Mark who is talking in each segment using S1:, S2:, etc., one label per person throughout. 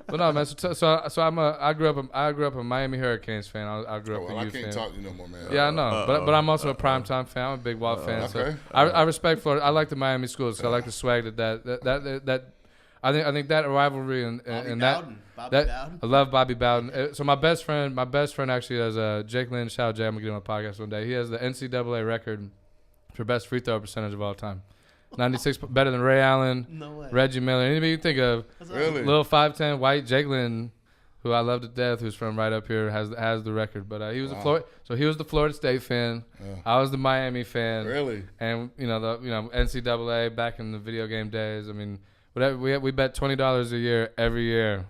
S1: But no, man. I grew up a Miami Hurricanes fan. I grew up a U fan.
S2: I can't talk to you no more, man.
S1: Yeah, I know. But I'm also a primetime fan. I'm a Big Walt fan. So
S2: okay.
S1: I respect Florida. I like the Miami schools. So I like the swag that. I think that rivalry and that
S3: Bowden.
S1: I love Bobby Bowden. So my best friend actually has Jake Lynn. Shout out Jay. I'm gonna get him on a podcast one day. He has the NCAA record for best free throw percentage of all time. 96, better than Ray Allen,
S3: No way.
S1: Reggie Miller. Anybody you think of?
S2: Really?
S1: Little 5'10" white Jake Lynn, who I love to death, who's from right up here, has the record. But he was he was the Florida State fan.
S2: Yeah.
S1: I was the Miami fan.
S2: Really?
S1: And NCAA back in the video game days. I mean, whatever we bet $20 a year every year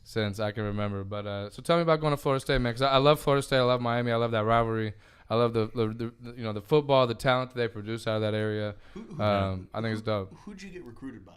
S1: since I can remember. But so tell me about going to Florida State, man, because I love Florida State. I love Miami. I love that rivalry. I love the football, the talent that they produce out of that area. I think it's dope.
S3: Who'd you get recruited by?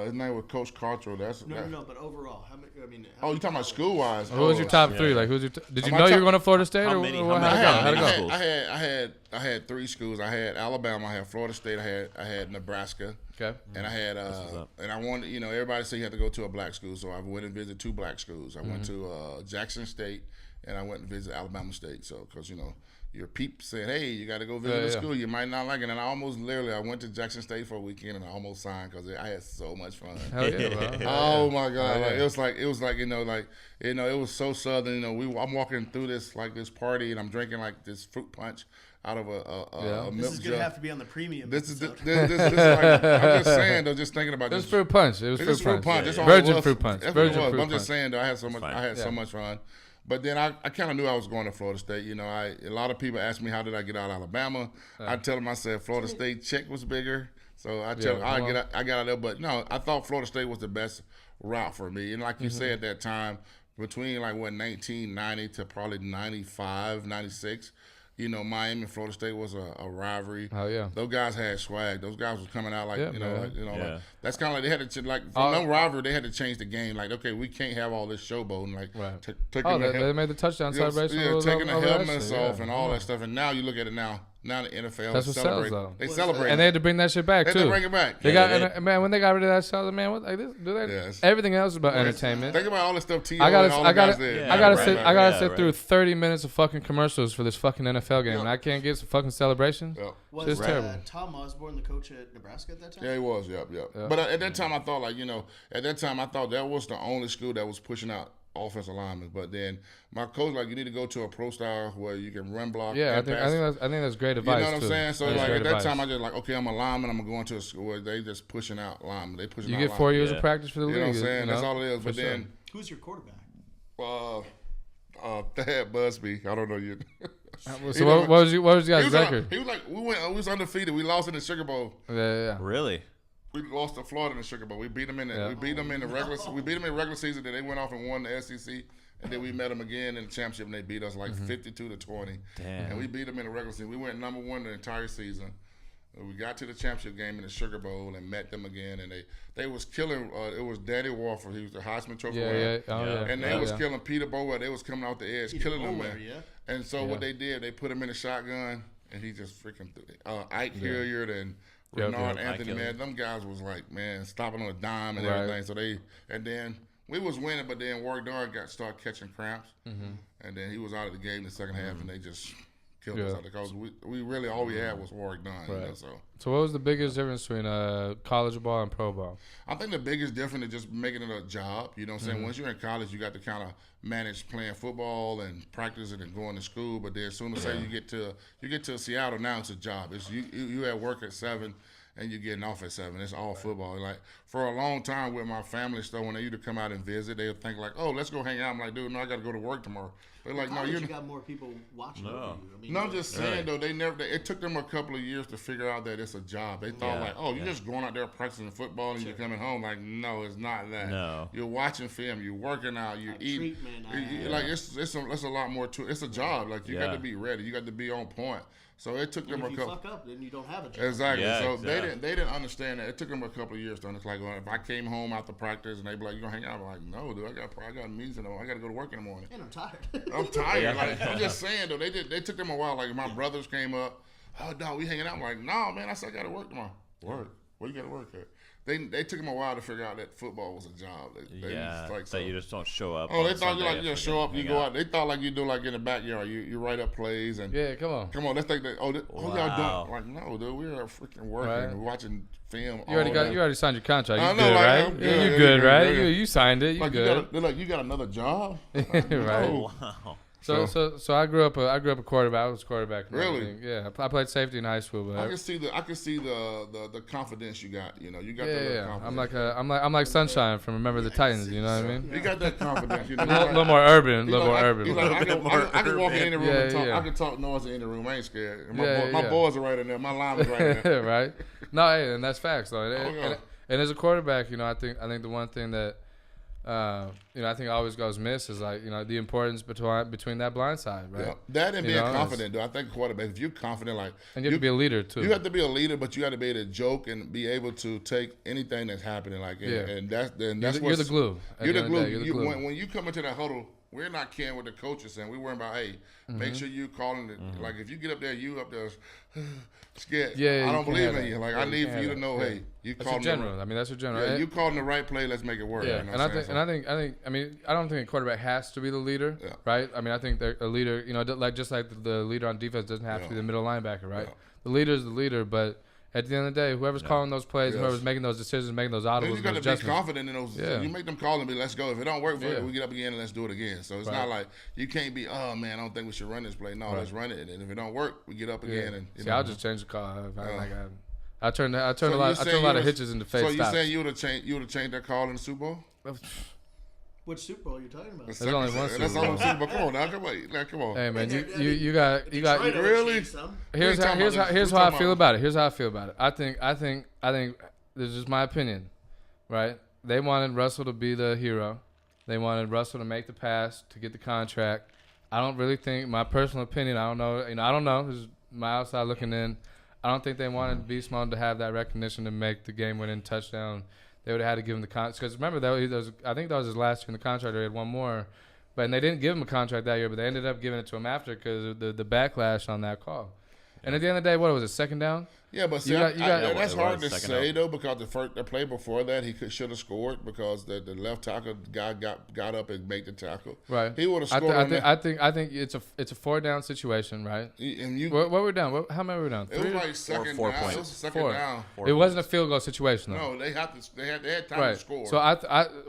S2: His name was Coach Carter.
S3: No, but overall, how many? You
S2: talking about school wise?
S1: Who was your top three? Like, who's your? Did you know you were going to Florida State,
S4: How
S1: or
S4: many?
S1: how'd it go?
S2: I had three schools. I had Alabama. I had Florida State. I had Nebraska.
S1: Okay.
S2: And I had and I wanted, everybody said you had to go to a black school, so I went and visited two black schools. I went to Jackson State, and I went and visited Alabama State. So because your peeps said, hey, you got to go visit the school. You might not like it. And I went to Jackson State for a weekend, and I almost signed because I had so much fun.
S1: Hell yeah, bro.
S2: Oh my God! Like, it was like it was so southern. I'm walking through this party, and I'm drinking like this fruit punch out of a milk jug.
S3: This is gonna have to be on the premium.
S2: This is like, I'm just saying though, just thinking about
S1: this. It was fruit punch. It was fruit punch.
S2: That's all
S1: Virgin
S2: it was.
S1: fruit punch.
S2: That's
S1: Virgin
S2: what it was.
S1: fruit
S2: I'm just
S1: punch.
S2: saying though, I had so much fun. But then I kind of knew I was going to Florida State. A lot of people ask me how did I get out of Alabama. I tell them I said Florida State check was bigger, so I got out there. But no, I thought Florida State was the best route for me. And like you said at that time, between 1990 to probably 95, 96. Miami and Florida State was a rivalry.
S1: Oh yeah,
S2: those guys had swag. Those guys was coming out like that's kind of like they had to from no rivalry. They had to change the game. Like, okay, we can't have all this showboating. Like,
S1: they made the touchdown celebration.
S2: Yeah, taking the helmets off and all that stuff. And now you look at it now. Now the NFL
S1: that's what
S2: celebrate.
S1: Sells, though.
S2: They celebrate,
S1: and they had to bring that shit back too.
S2: They had to bring it back.
S1: They got man when they got rid of that Sells, man. What like this? Do they?
S2: Yes.
S1: Everything else is about entertainment.
S2: Think about all the stuff.
S1: I gotta sit through 30 minutes of fucking commercials for this fucking NFL game, and I can't get some fucking celebration.
S3: Was
S1: terrible.
S3: Tom Osborne the coach at Nebraska at that time?
S2: Yeah, he was. Yep. But at that time, I thought that was the only school that was pushing out offensive linemen. But then my coach you need to go to a pro style where you can run block.
S1: Yeah, I think that's great advice.
S2: You know what I'm saying? So at that time I just okay, I'm a lineman. I'm going to a school where they just pushing out linemen. They pushing.
S1: You
S2: out
S1: get 4 years of practice for the league.
S2: You know what I'm saying? That's all it is. But then
S3: who's your quarterback?
S2: Thad Busby. I don't know you.
S1: So what was you guys' record?
S2: He was we was undefeated. We lost in the Sugar Bowl.
S1: Yeah.
S4: Really?
S2: We lost to Florida in the Sugar Bowl. We beat them in the regular season. Then they went off and won the SEC, and then we met them again in the championship, and they beat us 52-20.
S4: Damn.
S2: And we beat them in the regular season. We went number one the entire season. We got to the championship game in the Sugar Bowl and met them again, and they was killing. It was Danny Warford. He was the Heisman Trophy winner. And they was killing Peter Bower. They was coming out the edge, killing him, man. And so what they did, they put him in a shotgun, and he just freaking Ike Hilliard and Renard Anthony, man, them guys was like, man, stopping on a dime and everything. So then we was winning, but then Warwick Dunn started catching cramps, and then he was out of the game in the second half, and they just killed us out because we really all we had was Warwick Dunn.
S1: Right. So what was the biggest difference between college ball and pro ball?
S2: I think the biggest difference is just making it a job. You know what I'm saying? Once you're in college, you got to kind of manage playing football and practice it and going to school. But then as soon as you get to Seattle, now it's a job. It's you at work at 7 and you're getting off at 7. It's all football. Like for a long time with my family stuff, when they used to come out and visit, they would think like, oh, let's go hang out. I'm like, dude, no, I got to go to work tomorrow. They're like, no, you
S3: got more people watching.
S4: No.
S2: I'm just saying though, it took them a couple of years to figure out that it's a job. They thought you're just going out there practicing football and you're coming home. Like, no, it's not that.
S4: No.
S2: You're watching film, you're working out, you're eating. Like it's a lot more to it. It's a job. Like you got to be ready. You got to be on point. So it took them a couple.
S3: If you fuck up, then you don't have a job.
S2: Exactly.
S4: Yeah,
S2: so they didn't understand that. It took them a couple of years to understand. Like, if I came home after practice and they be like, "You gonna hang out?" I'm like, "No, dude. I got meetings in the morning. I got to go to work in the morning."
S3: And I'm tired.
S2: I'm tired. Like I'm just saying though. They took them a while. Like my brothers came up. Oh, dog, we hanging out. I'm like, "No, man. I said I got to work tomorrow." Work? Where you got to work at? They took him a while to figure out that football was a job.
S4: That you just don't show up.
S2: Oh, they thought you just show up, you go out. They thought like you do like in the backyard. You write up plays and
S1: come on.
S2: Let's take that. Y'all doing like no, dude. We are freaking working.
S1: Right.
S2: We're watching film.
S1: You already signed your contract. You
S2: I know,
S1: good,
S2: like,
S1: right? You good, right? You signed it. You good?
S2: You got another job,
S1: right?
S2: No.
S4: Wow.
S1: So I grew up a quarterback. I was a quarterback.
S2: Really?
S1: Yeah. I played safety in high school. But
S2: I can see the confidence you got. You know, you got confidence.
S1: I'm like Sunshine from Remember the Titans. You know what I mean?
S2: You got that confidence. You know,
S1: a little more urban.
S2: I can walk in the room and talk. I can talk noise in the room. I ain't scared. My boys are right in there. My line is right in there.
S1: Right? No, and that's facts though. And as a quarterback, you know, I think the one thing that I think always goes missed is like, the importance between that blind side, right?
S2: Yeah. That and being confident, though. I think quarterback, if you're confident, like,
S1: and you have to be a leader too.
S2: You have to be a leader, but you got to be able to joke and be able to take anything that's happening, like, and that's
S1: you're the glue.
S2: You're the glue. When you come into that huddle, we're not caring what the coach is saying. We're worrying about, make sure you calling it. Like, if you get up there, you up there scared. I don't believe in you. Like, I need for you to know, you
S1: called general. I mean, that's your general.
S2: Yeah, you calling the right play. Let's make it work.
S1: Yeah, I don't think a quarterback has to be the leader, right? I mean, I think they're a leader. Just like the leader on defense doesn't have to be the middle linebacker, right? Yeah. The leader is the leader, but at the end of the day, whoever's calling those plays, whoever's making those decisions, making those audibles,
S2: you got to be confident in those. You make them call and be, let's go. If it don't work, we get up again and let's do it again. So it's not like you can't be, oh man, I don't think we should run this play. No, let's run it. And if it don't work, we get up again. And
S1: I'll just change the call. I turned a lot of hitches into fake stops.
S2: So you saying you would have changed that call in the Super Bowl?
S3: Which Super Bowl are you talking about?
S1: There's only one Super Bowl.
S2: That's only Super Bowl. Come on now, come on.
S1: Hey man, you got
S2: really.
S1: Here's how I feel about it. I think this is just my opinion, right? They wanted Russell to be the hero. They wanted Russell to make the pass to get the contract. I don't really think, my personal opinion, I don't know. This is my outside looking in. I don't think they wanted Beast Mode to have that recognition to make the game-winning touchdown. They would have had to give him the contract. Because remember, I think that was his last year in the contract. He had one more. And they didn't give him a contract that year, but they ended up giving it to him after because of the backlash on that call. And at the end of the day, what was it, second down?
S2: Yeah, but see, that's hard to say, though, because the play before that, he should have scored because the left tackle guy got up and made the tackle.
S1: Right.
S2: He would have scored.
S1: I think it's a 4-down situation, right?
S2: And
S1: what were we down? How many were we down?
S2: It was like second
S4: four
S2: down.
S4: points.
S2: It was second down.
S1: It wasn't a field goal situation, though.
S2: No, they had time to score.
S1: So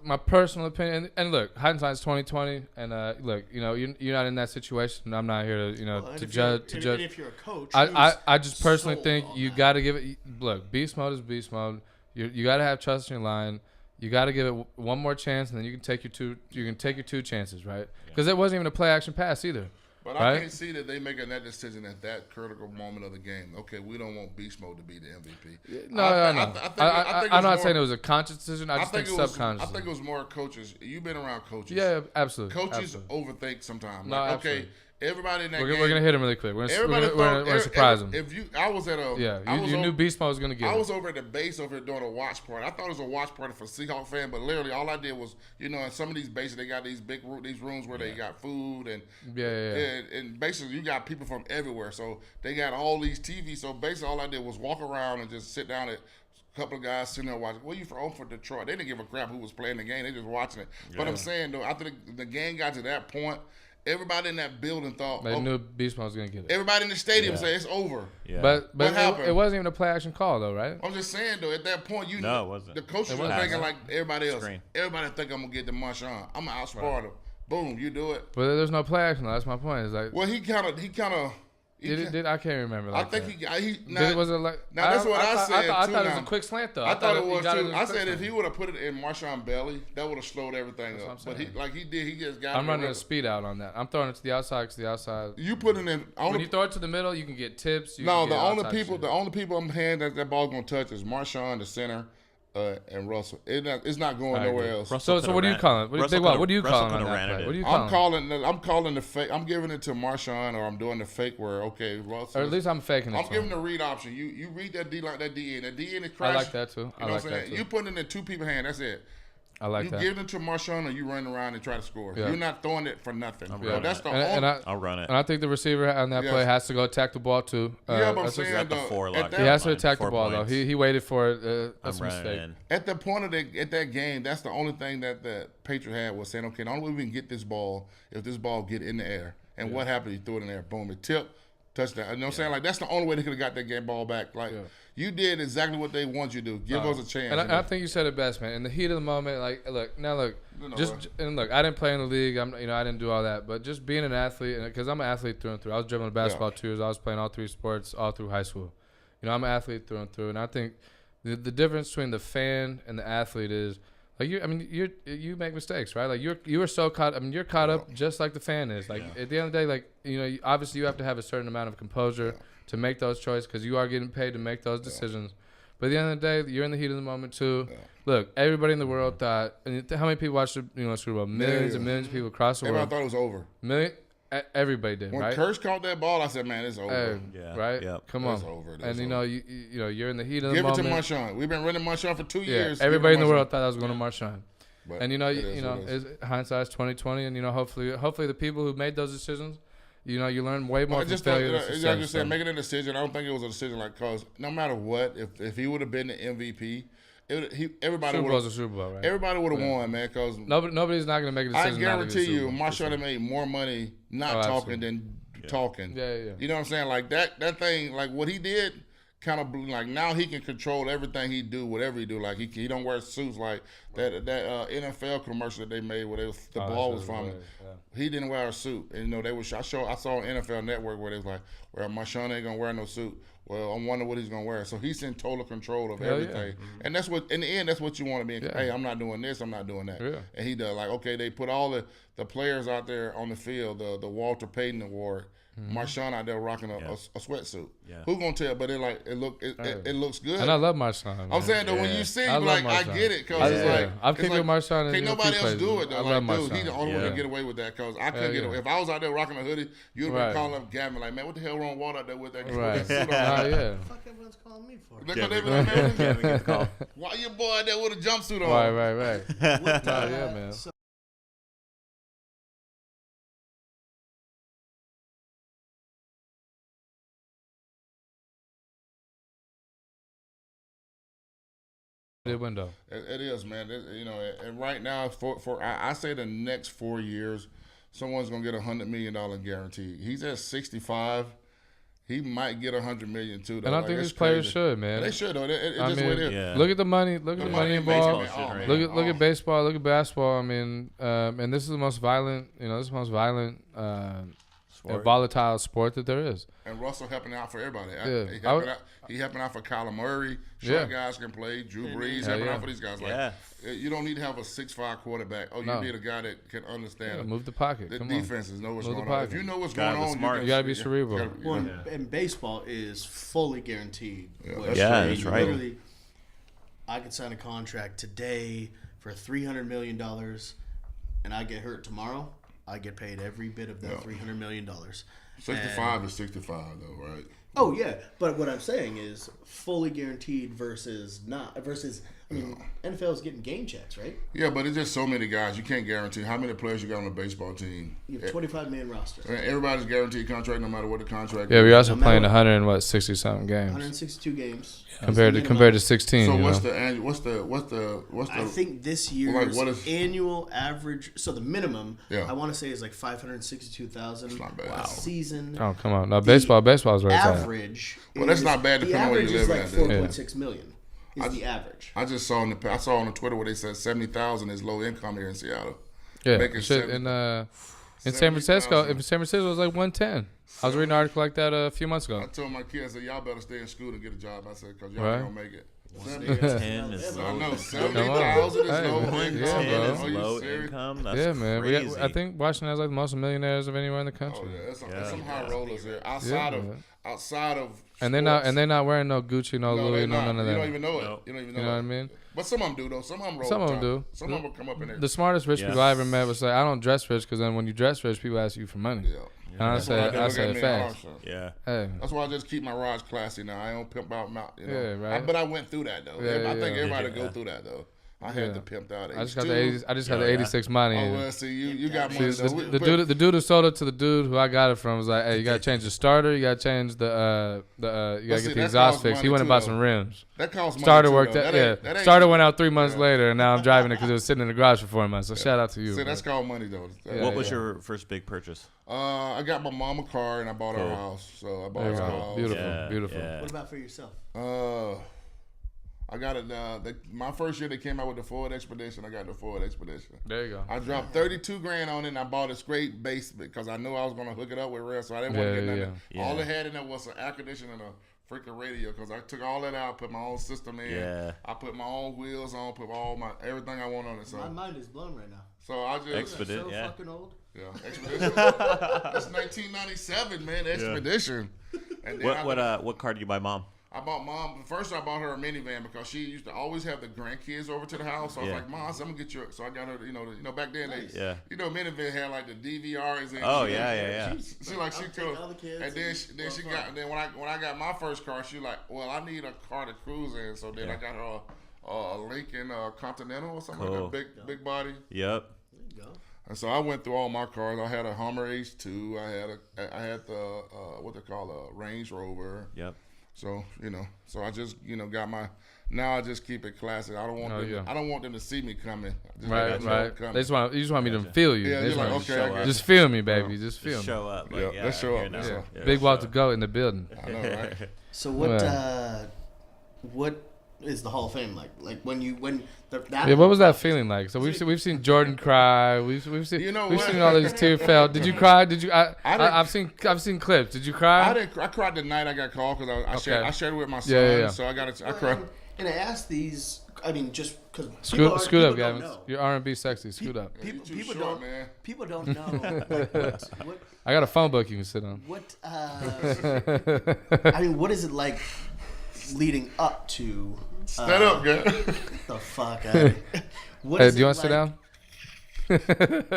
S1: my personal opinion, and look, hindsight's 2020, and look, you're not in that situation. I'm not here to to judge.
S3: And if you're a coach,
S1: I just personally think you got to give it. Look, beast mode is beast mode. You got to have trust in your line. You got to give it one more chance, and then you can take your two chances, right? Because it wasn't even a play action pass either.
S2: But I can't see that they making that decision at that critical moment of the game. Okay, we don't want beast mode to be the MVP.
S1: No. I'm not saying it was a conscious decision. I just think subconscious.
S2: I think it was more coaches. You've been around coaches.
S1: Yeah, absolutely.
S2: Coaches overthink sometimes.
S1: No, absolutely.
S2: Everybody in that game.
S1: We're gonna hit him really quick. We're gonna surprise him.
S2: I was at a
S1: you knew Beast Mode was gonna get.
S2: I was over at the base over there doing a watch party. I thought it was a watch party for Seahawk fan, but literally all I did was, in some of these bases they got these rooms where they got food and and basically you got people from everywhere. So they got all these TVs. So basically all I did was walk around and just sit down at. Couple of guys sitting there watching. Where you from? For Detroit. They didn't give a crap who was playing the game. They just watching it. Yeah. But I'm saying though, after the game got to that point, everybody in that building thought
S1: they knew Beast Mode was gonna get it.
S2: Everybody in the stadium said it's over.
S1: Yeah. But what happened? It wasn't even a play action call though, right?
S2: I'm just saying though, at that point,
S4: it wasn't.
S2: The coaches were thinking like everybody else. Everybody think I'm gonna get the Marshawn. I'm gonna outsmart him. Boom, you do it.
S1: But there's no play action. That's my point. It's like
S2: he kind of.
S1: I can't remember.
S2: I think
S1: was it like?
S2: Now that's what I said.
S1: I thought it was a quick slant though.
S2: I thought it was too. I said if he would have put it in Marshawn belly, that would have slowed everything up. But he just got.
S1: I'm running a speed out on that. I'm throwing it to the outside because the outside.
S2: You put it in.
S1: When you throw it to the middle, you can get tips.
S2: The only people I'm hand that ball's gonna touch is Marshawn, the center. And Russell, it's not going nowhere else.
S1: So what do you call it? What do you call it?
S2: I'm calling the fake. I'm giving it to Marshawn, or I'm doing the fake where Russell.
S1: Or at least I'm faking it.
S2: I'm giving the read option. You read that D like that D in. That D in is crashing.
S1: I like that too.
S2: You know what I'm saying? You putting it in two people's hand. That's it.
S1: I like that.
S2: You give it to Marshawn or you run around and try to score.
S1: Yeah.
S2: You're not throwing it for nothing. That's the
S4: I'll run it.
S1: And I think the receiver on that play has to go attack the ball too.
S2: Yeah, but I'm saying
S1: he has to attack the ball though. He waited for it. That's a mistake.
S2: At the point of that game, that's the only thing that the Patriot had was saying, okay, the only way we can get this ball if this ball get in the air. And what happened? He threw it in there, boom, it tipped, touchdown. You know what I'm saying? Like that's the only way they could have got that game ball back. Like you did exactly what they want you to do. Give us a chance.
S1: And I think you said it best, man. In the heat of the moment, like look, I didn't play in the league. I didn't do all that, but just being an athlete, because I'm an athlete through and through. I was dribbling basketball 2 years. I was playing all 3 sports all through high school. I'm an athlete through and through, and I think the difference between the fan and the athlete is. Like you make mistakes, right? Like you are so caught. You're caught up just like the fan is. Like at the end of the day, like obviously you have to have a certain amount of composure to make those choices because you are getting paid to make those decisions. But at the end of the day, you're in the heat of the moment too. Yeah. Look, everybody in the world thought. And how many people watched the Super Bowl? Millions and millions of people across the world.
S2: Everybody thought it was over.
S1: Everybody did.
S2: When
S1: right?
S2: Kirsch caught that ball, I said, "Man, it's over."
S1: Right? Yep. Come on.
S2: It's over.
S1: And you're in the heat of the moment.
S2: Give it to Marshawn. We've been running Marshawn for 2 years.
S1: Everybody in the world thought I was going to Marshawn. But and hindsight's 20/20, and hopefully the people who made those decisions, you learn way more from failure than success.
S2: I just said making a decision. I don't think it was a decision cause no matter what, if he would have been the MVP, everybody would have.
S1: Super Bowl, right?
S2: Everybody would have won, man. Cause
S1: nobody's not going to make a decision.
S2: I guarantee you, Marshawn have made more money talking than talking.
S1: Yeah.
S2: You know what I'm saying? Like that thing, like what he did. Kind of like now he can control everything he do, whatever he do. Like he don't wear suits like that NFL commercial that they made where the ball was from. He didn't wear a suit, and they was. I saw on NFL Network where they was like, "Well, Marshawn ain't gonna wear no suit." Well, I'm wondering what he's gonna wear. So he's in total control of everything, and that's what in the end that's what you want to be. Hey, I'm not doing this, I'm not doing that, and he does. Like okay, they put all the players out there on the field, the Walter Payton Award. Marshawn out there rocking a sweatsuit. Yeah. Who gonna tell? But it looks good.
S1: And I love Marshawn.
S2: I'm saying though, when you see, you like, I get it, cause it's like
S1: I've kicked with Marshawn.
S2: Can't nobody else do it though. Like, dude, he the only one to get away with that, cause I couldn't get away. If I was out there rocking a hoodie, you'd have been calling up Gavin like, man, what the hell wrong Walt out there with that suit on?
S3: What the fuck everyone's calling me for?
S2: Because they be like, man, why your boy out there with a jumpsuit on?
S1: Right. Yeah, man. Window.
S2: It is, man. And right now, I say the next 4 years, someone's gonna get $100 million guarantee. He's at 65. He might get $100 million too. Though.
S1: And I think these players should, man.
S2: They should though. It's just what it is.
S1: Yeah. Look at the money. Look at the money involved. Look at baseball. Look at basketball. I mean, and this is the most violent. This is the most violent. Volatile sport that there is.
S2: And Russell helping out for everybody. He helping out for Kyler Murray. Short guys can play. Drew Brees helping out for these guys. Like you don't need to have a 6'5" quarterback. You need a guy that can understand.
S1: Move the pocket.
S2: The defenses know what's going on. If you know what's going on,
S1: you gotta be cerebral.
S3: And baseball is fully guaranteed.
S4: That's right.
S3: Literally, I could sign a contract today for $300 million, and I get hurt tomorrow. I get paid every bit of that $300 million.
S2: 65 is 65, though, right?
S3: Oh yeah, but what I'm saying is fully guaranteed versus not. NFL is getting game checks, right?
S2: Yeah, but it's just so many guys. You can't guarantee how many players you got on a baseball team.
S3: You have 25-man roster.
S2: Everybody's guaranteed contract, no matter what the contract.
S1: Yeah, we're also playing 160 something games.
S3: 162 games.
S1: Compared to 16.
S2: So what's the?
S3: I think this year's annual average. So the minimum, I want to say, is like 562,000.
S2: That's not bad.
S3: Wow. Season.
S1: Oh come on! No, baseball is right.
S3: Average.
S2: Well, that's not bad depending on where you live at.
S3: The average is like 4.6 million. Is the average.
S2: I just saw on Twitter where they said 70,000 is low income here in Seattle.
S1: Yeah, in San Francisco, it was like 110. I was reading an article like that a few months ago.
S2: I told my kids, I said, y'all better stay in school and get a job. I said, because y'all ain't going to make it.
S4: 10 is low.
S2: I know, 70,000 is low income.
S4: Is low income. That's crazy.
S1: I think Washington has like the most millionaires of anywhere in the country.
S2: Oh yeah, there's some high rollers there. Outside of
S1: and they're not wearing no Gucci, no Louis, no none of that.
S2: You don't even know it. You don't even know.
S1: You know what I mean?
S2: But some of them do though. Some of them roll.
S1: Some of them do.
S2: Some of them will come up in there.
S1: The smartest rich people I ever met was like, I don't dress rich because then when you dress rich, people ask you for money. Yeah. And I said fast.
S4: Yeah.
S1: Hey.
S2: That's why I just keep my rides classy now. I don't pimp out,
S1: Yeah, right.
S2: But I went through that though. I think everybody go through that though. I had the pimped out H2.
S1: I just got the 86 money.
S2: Oh, well, see, you got money.
S1: The dude who sold it to the dude who I got it from was like, hey, you got to change the starter. You got to change you got to get the exhaust fixed. He went and bought some rims.
S2: That costs money.
S1: Starter worked out. Yeah. Starter went out 3 months later, and now I'm driving it because it was sitting in the garage for 4 months. So shout out to you.
S2: See, that's called money, though.
S4: What was your first big purchase?
S2: I got my mom a car, and I bought her a house. So I bought her a house.
S1: Beautiful.
S3: Yeah. What about for yourself?
S2: I got it. My first year they came out with the Ford Expedition. I got the Ford Expedition.
S1: There you go.
S2: I dropped $32,000 on it, and I bought a straight base because I knew I was gonna hook it up with rail, so I didn't want to get nothing. Yeah. All it had in there was an air conditioner and a freaking radio because I took all that out, put my own system in. Yeah. I put my own wheels on, put everything I want on it. So
S3: my mind is blown right now.
S2: So I just
S4: Expedition.
S3: So fucking old.
S2: Yeah, Expedition. That's 1997, man. Expedition.
S4: Yeah. And then what car did you buy, Mom?
S2: I bought Mom. First, I bought her a minivan because she used to always have the grandkids over to the house. So I was like, Mom, I'm gonna get you. So I got her. Back then minivan had like the DVRs. And She cool. And then when I got my first car, she like, well, I need a car to cruise in. So then I got her a Lincoln Continental or something like that, big body.
S4: Yep.
S3: There you go.
S2: And so I went through all my cars. I had a Hummer H2. I had the what they call a Range Rover.
S4: Yep.
S2: So so I just got my. Now I just keep it classic. I don't want them. I don't want them to see me coming.
S1: Right. They just want me to feel you.
S2: Yeah,
S1: they
S2: like, okay,
S1: just feel me, baby. Just feel me.
S4: Show up.
S2: Let's show up.
S1: Big Walt to go in the building.
S2: I know, right?
S3: So what is the Hall of Fame like? Like when
S1: what was that feeling like? So we've seen Jordan cry. We've seen all these tears fell. Did you cry? Did you? I've seen clips. Did you cry?
S2: I cried the night I got called because I shared it with my son.
S1: Yeah.
S2: So I cried.
S3: And I asked these. I mean, just because
S1: scoot up, Gavin. You're R&B sexy. Scoot up.
S3: People don't know. What
S1: I got a phone book you can sit on.
S3: What? I mean, what is it like leading up to?
S2: Stand up, guy.
S3: Get the fuck out.
S1: Hey, do you want to sit down?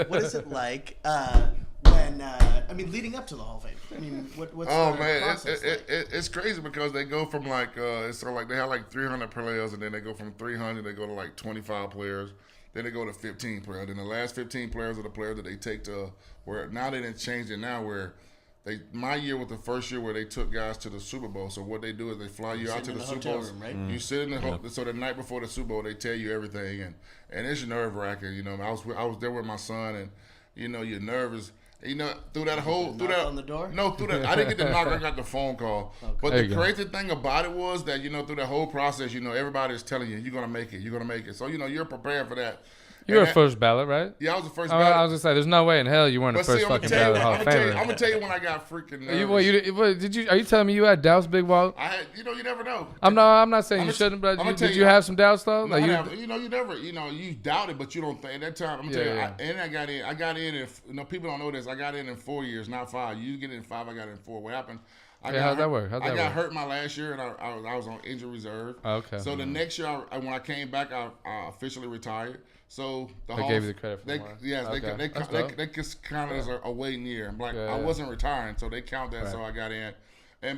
S3: What is it like when? I mean, leading up to the Hall of Fame. I mean, what's the process like?
S2: It's crazy because they go from like it's sort of like they have like 300 players, and then they go from 300, they go to like 25 players, then they go to 15 players. Then the last 15 players are the players that they take to where now they didn't change it now where. My year was the first year where they took guys to the Super Bowl. So what they do is they fly you out to the Super Bowl.
S3: Room, right?
S2: You sit in the hotel. So the night before the Super Bowl, they tell you everything, and it's nerve wracking. I was there with my son, and you're nervous. Through that
S3: on the door?
S2: No, through that I didn't get the knock. I got the phone call. Okay. But the crazy thing about it was that through the whole process, everybody is telling you you're gonna make it. You're gonna make it. So you're prepared for that.
S1: You were first ballot, right?
S2: Yeah, I was the first ballot.
S1: I was gonna say, there's no way in hell you weren't the first fucking ballot Hall of Famer.
S2: I'm gonna tell you when I got freaking nervous.
S1: Are you telling me you had doubts, Big Walt?
S2: I had, you never know.
S1: I'm not saying you shouldn't, but did you have some doubts though?
S2: No, you never, you doubt it, but you don't think. At that time, I'm telling you, I got in, and people don't know this. I got in 4 years, not 5. You get in 5, I got in 4. What happened?
S1: How'd that work?
S2: I got hurt my last year, and I was on injury reserve.
S1: Okay.
S2: So the next year, when I came back, I officially retired. So
S1: they gave you the credit for that.
S2: Yes, they just count it as a waiting year. I wasn't retiring, so they count that. Right. So I got in,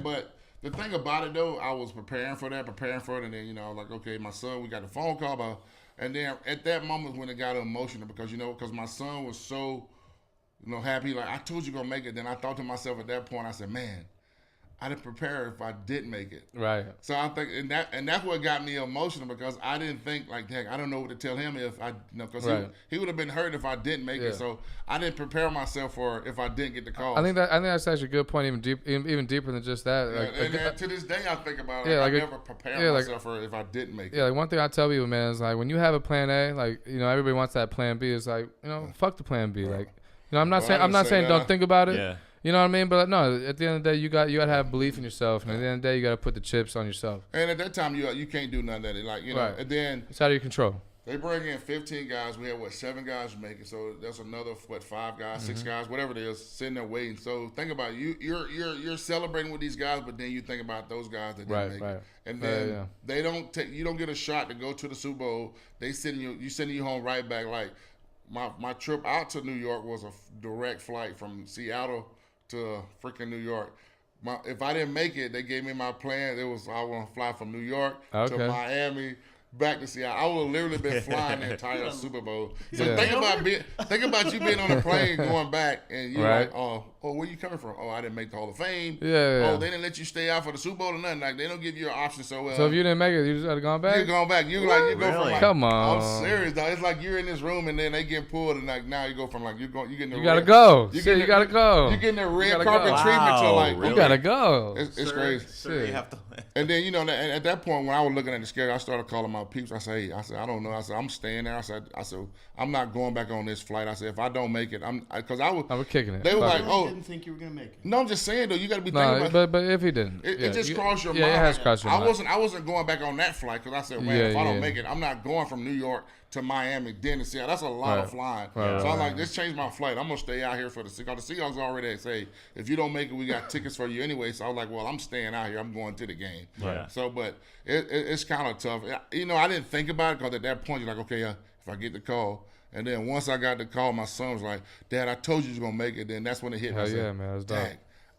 S2: but the thing about it though, I was preparing for it, and then I was like, okay, my son, we got the phone call about, and then at that moment when it got emotional because my son was so happy, like I told you gonna make it. Then I thought to myself at that point, I said, man, I didn't prepare if I didn't make it.
S1: Right.
S2: So I think, and that's what got me emotional because I didn't think like, heck, I don't know what to tell him if I, because he would have been hurt if I didn't make it. So I didn't prepare myself for if I didn't get the call.
S1: I think that's actually a good point, even deeper than just that.
S2: And to this day, I think about it. I never prepared myself for if I didn't make it.
S1: Yeah, like one thing I tell people, man, is like when you have a plan A, like everybody wants that plan B. It's like fuck the plan B. Like I'm not saying don't think about it. Yeah. You know what I mean? But no, at the end of the day, you got to have belief in yourself, and at the end of the day, you got to put the chips on yourself.
S2: And at that time, you can't do nothing. And then
S1: it's out of your control.
S2: They bring in 15 guys. We had 7 guys make it. So there's another 5 guys, 6 guys, whatever it is, sitting there waiting. So think about it. You're celebrating with these guys, but then you think about those guys that didn't make it. And then they don't take. You don't get a shot to go to the Super Bowl. They sending you home right back. Like my trip out to New York was a direct flight from Seattle to freaking New York. If I didn't make it, they gave me my plan. I want to fly from New York to Miami back to Seattle. I would have literally been flying the entire Super Bowl. So think about you being on a plane going back, and you're like, oh, where you coming from? Oh, I didn't make the Hall of Fame.
S1: Yeah.
S2: Oh, they didn't let you stay out for the Super Bowl or nothing. Like they don't give you an option. So
S1: if you didn't make it, you just had to go back.
S2: You're going back. You go from like,
S1: come on.
S2: I'm serious, dog. It's like you're in this room and then they get pulled, and like now you go from like you getting the
S1: you gotta go. You gotta go.
S2: You're getting the red carpet treatment to like
S1: you gotta go.
S2: It's crazy.
S3: Sir, you have to.
S2: And then and at that point when I was looking at the schedule, I started calling my peeps. I said, I don't know. I said, I'm staying there. I said, I'm not going back on this flight. I said, if I don't make it, I was kicking it. They were like,
S3: oh, didn't think you were gonna make it.
S2: No, I'm just saying though, you got to be thinking about.
S1: But if he didn't,
S2: it just crossed your mind.
S1: Yeah, it has crossed your mind.
S2: I wasn't going back on that flight because I said, man, if I don't make it, I'm not going from New York to Miami, then to Seattle. That's a lot of flying. So I'm like, let's change my flight. I'm gonna stay out here for the Seahawks. The Seahawks already say, if you don't make it, we got tickets for you anyway. So I was like, well, I'm staying out here. I'm going to the game.
S4: Yeah.
S2: So, but it's kind of tough. You know, I didn't think about it because at that point you're like, okay, if I get the call. And then once I got the call, my son was like, Dad, I told you was going to make it. Then that's when it hit me.
S1: Hell yeah, man. That's dope.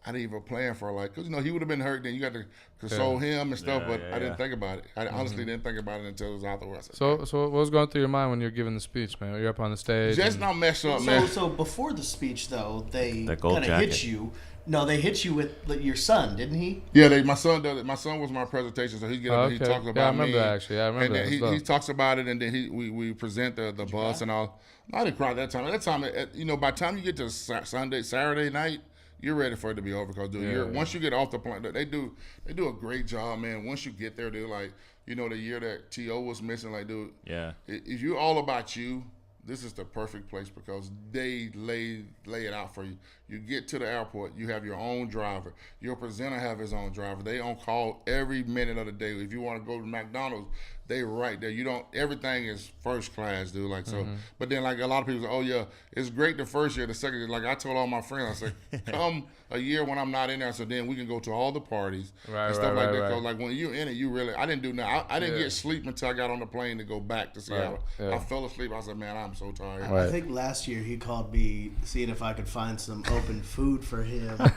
S2: I didn't even plan for because he would have been hurt. Then you got to console him and stuff. But I didn't think about it. I honestly didn't think about it until it was out the way.
S1: So what was going through your mind when you were giving the speech, man? You're up on the stage.
S2: Just not mess up, man.
S3: So before the speech, though, they kind of hit you. No, they hit you with your son, didn't he?
S2: Yeah, my son does it. My son was my presentation, so he get up and he talks about me.
S1: I remember that, actually. I remember
S2: and
S1: that.
S2: He talks about it, and then we present the bus and all. No, I didn't cry that time. That time, by the time you get to Saturday night, you're ready for it to be over because once you get off the plane, they do a great job, man. Once you get there, they're like, the year that T.O. was missing, like, dude, if you're all about you, this is the perfect place because they lay it out for you. You get to the airport, you have your own driver. Your presenter have his own driver. They on call every minute of the day. If you want to go to McDonald's, they right there. You don't. Everything is first class, dude. Like so. But then like a lot of people say, oh yeah, it's great the first year. The second year, like I told all my friends, I said, come a year when I'm not in there, so then we can go to all the parties and stuff like that. Cause like when you're in it, you really. I didn't do nothing. I didn't get sleep until I got on the plane to go back to Seattle. I fell asleep. I said, man, I'm so tired.
S3: I think last year he called me seeing if I could find some open food for him.
S2: I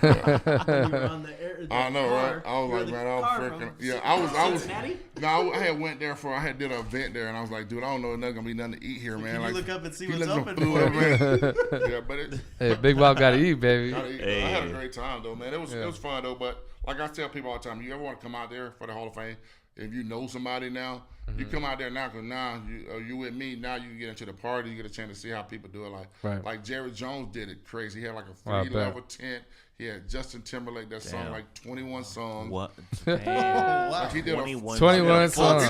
S2: know, right? I was like, man, I was freaking. I was. No, I had went there I had did an event there, and I was like, dude, I don't know, there's gonna be nothing to eat here, man.
S3: Can
S2: you
S3: look up and see what's open for
S2: man.
S1: Hey, Big Walt gotta eat, baby.
S2: I had a great time though, man. It was fun though, but like I tell people all the time, you ever want to come out there for the Hall of Fame? If you know somebody now, you come out there now because now you with me. Now you can get into the party. You get a chance to see how people do it. Like Jerry Jones did it crazy. He had like a 3-level tent. He had Justin Timberlake that sung like 21 songs.
S4: What?
S2: Damn. Like
S4: he
S2: did
S1: 21 songs.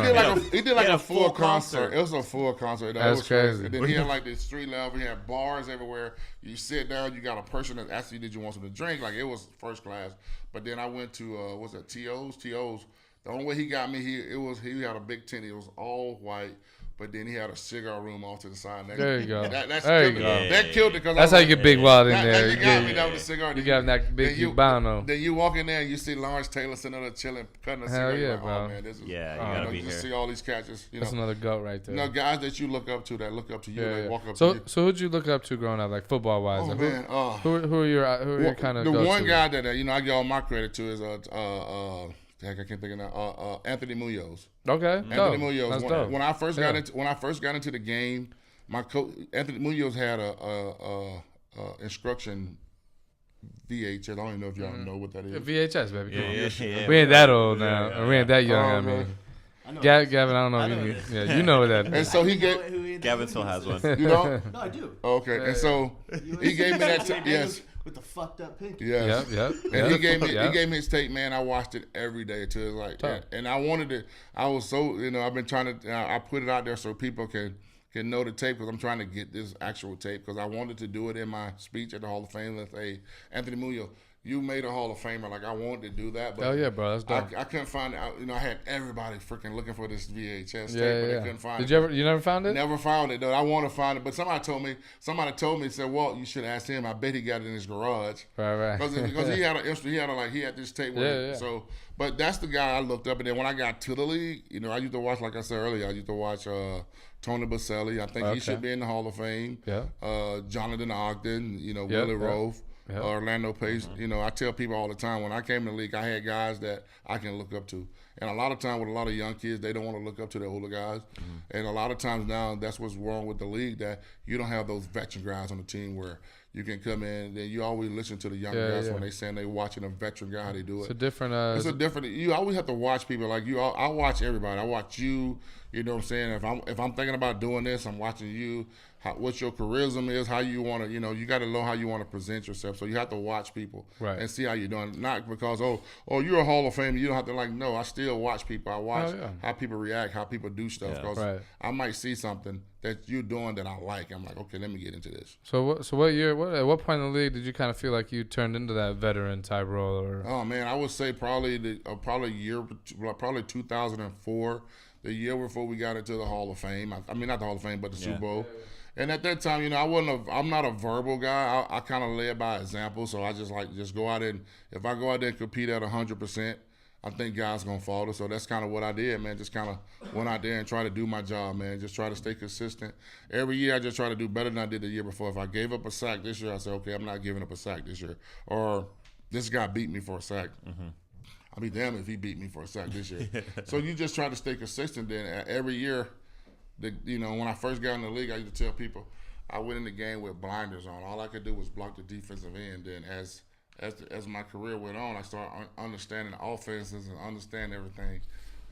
S2: He did like a full concert. It was a full concert.
S1: That's crazy.
S2: And then he had like this 3-level. He had bars everywhere. You sit down. You got a person that asked you, did you want something to drink? Like it was first class. But then I went to what's that? T.O.'s. The only way he got me, he had a big tent. It was all white, but then he had a cigar room off to the side.
S1: There you go.
S2: That killed it.
S1: That's how you get Big Walt in there.
S2: You got me down with the cigar.
S1: You got that big Cubano.
S2: Then you walk in there and you see Lawrence Taylor sitting there chilling, cutting a cigar.
S1: Hell yeah,
S2: like,
S1: bro.
S2: Oh, man, this is,
S4: you gotta be
S2: you
S4: here.
S2: See all these catches.
S1: That's another goat right there.
S2: Guys that you look up to that look up to you. They walk up
S1: to
S2: you.
S1: So who'd you look up to growing up, like football wise?
S2: Oh man,
S1: who are your kind of
S2: the one guy that I give all my credit to is I can't think of now. Anthony Munoz.
S1: Okay,
S2: Anthony Munoz.
S1: That's dope.
S2: When I first got into the game, my coach Anthony Munoz had a instruction VHS. I don't even know if y'all know what that is.
S1: VHS, baby.
S4: Yeah.
S1: We ain't that old now. We ain't that young. Gavin, I don't know. You know what that is.
S2: And so he gave.
S4: Gavin still has one.
S2: You know?
S3: No, I do.
S2: Okay, and so he gave me that. Yes.
S3: With the fucked up pinky.
S2: Yes.
S1: Yep.
S2: And he gave me his tape, man. I watched it every day too. Like, and I wanted to. I was so, I've been trying to. I put it out there so people can know the tape because I'm trying to get this actual tape because I wanted to do it in my speech at the Hall of Fame. Let's say, Anthony Munoz, you made a Hall of Famer. Like I wanted to do that, but
S1: yeah, bro, that's dope.
S2: I couldn't find it. I had everybody freaking looking for this VHS tape, but I couldn't find it.
S1: You never found it?
S2: Never found it though. I want to find it, but somebody told me, said, "Walt, you should ask him. I bet he got it in his garage."
S1: Right.
S2: Because he had an instrument. He had this tape. So, but that's the guy I looked up, and then when I got to the league, I used to watch, like I said earlier, I used to watch Tony Baselli. I think he should be in the Hall of Fame.
S1: Yeah.
S2: Jonathan Ogden. Willie Roaf. Orlando Pace. You know, I tell people all the time, when I came in the league, I had guys that I can look up to. And a lot of time with a lot of young kids, they don't want to look up to the older guys. And a lot of times now, that's what's wrong with the league, that you don't have those veteran guys on the team where you can come in and you always listen to the younger guys when they saying they watching a veteran guy, how they do it.
S1: It's a different.
S2: It's a different. You always have to watch people like you. I watch everybody. I watch you. You know what I'm saying? If I'm thinking about doing this, I'm watching you. What your charisma is, how you want to. You know, you got to know how you want to present yourself. So you have to watch people and see how you're doing. Not because you're a Hall of Famer. You don't have to no. I still watch people. I watch how people react, how people do stuff. Because I might see something that you're doing that I like. I'm like, okay, let me get into this.
S1: So what year? At what point in the league did you kind of feel like you turned into that veteran type role? Or
S2: oh man, I would say probably 2004, the year before we got into the Hall of Fame. I mean, not the Hall of Fame, but the Super Bowl. And at that time, you know, I'm not a verbal guy. I kind of led by example. So I just go out there and if I go out there and compete at 100%, I think guys gonna follow. So that's kind of what I did, man. Just kind of went out there and tried to do my job, man. Just try to stay consistent. Every year I just try to do better than I did the year before. If I gave up a sack this year, I said, okay, I'm not giving up a sack this year. Or this guy beat me for a sack. I'll be damned if he beat me for a sack this year. So you just try to stay consistent. Then every year, you know, when I first got in the league, I used to tell people I went in the game with blinders on. All I could do was block the defensive end. Then as my career went on, I started understanding the offenses and understanding everything.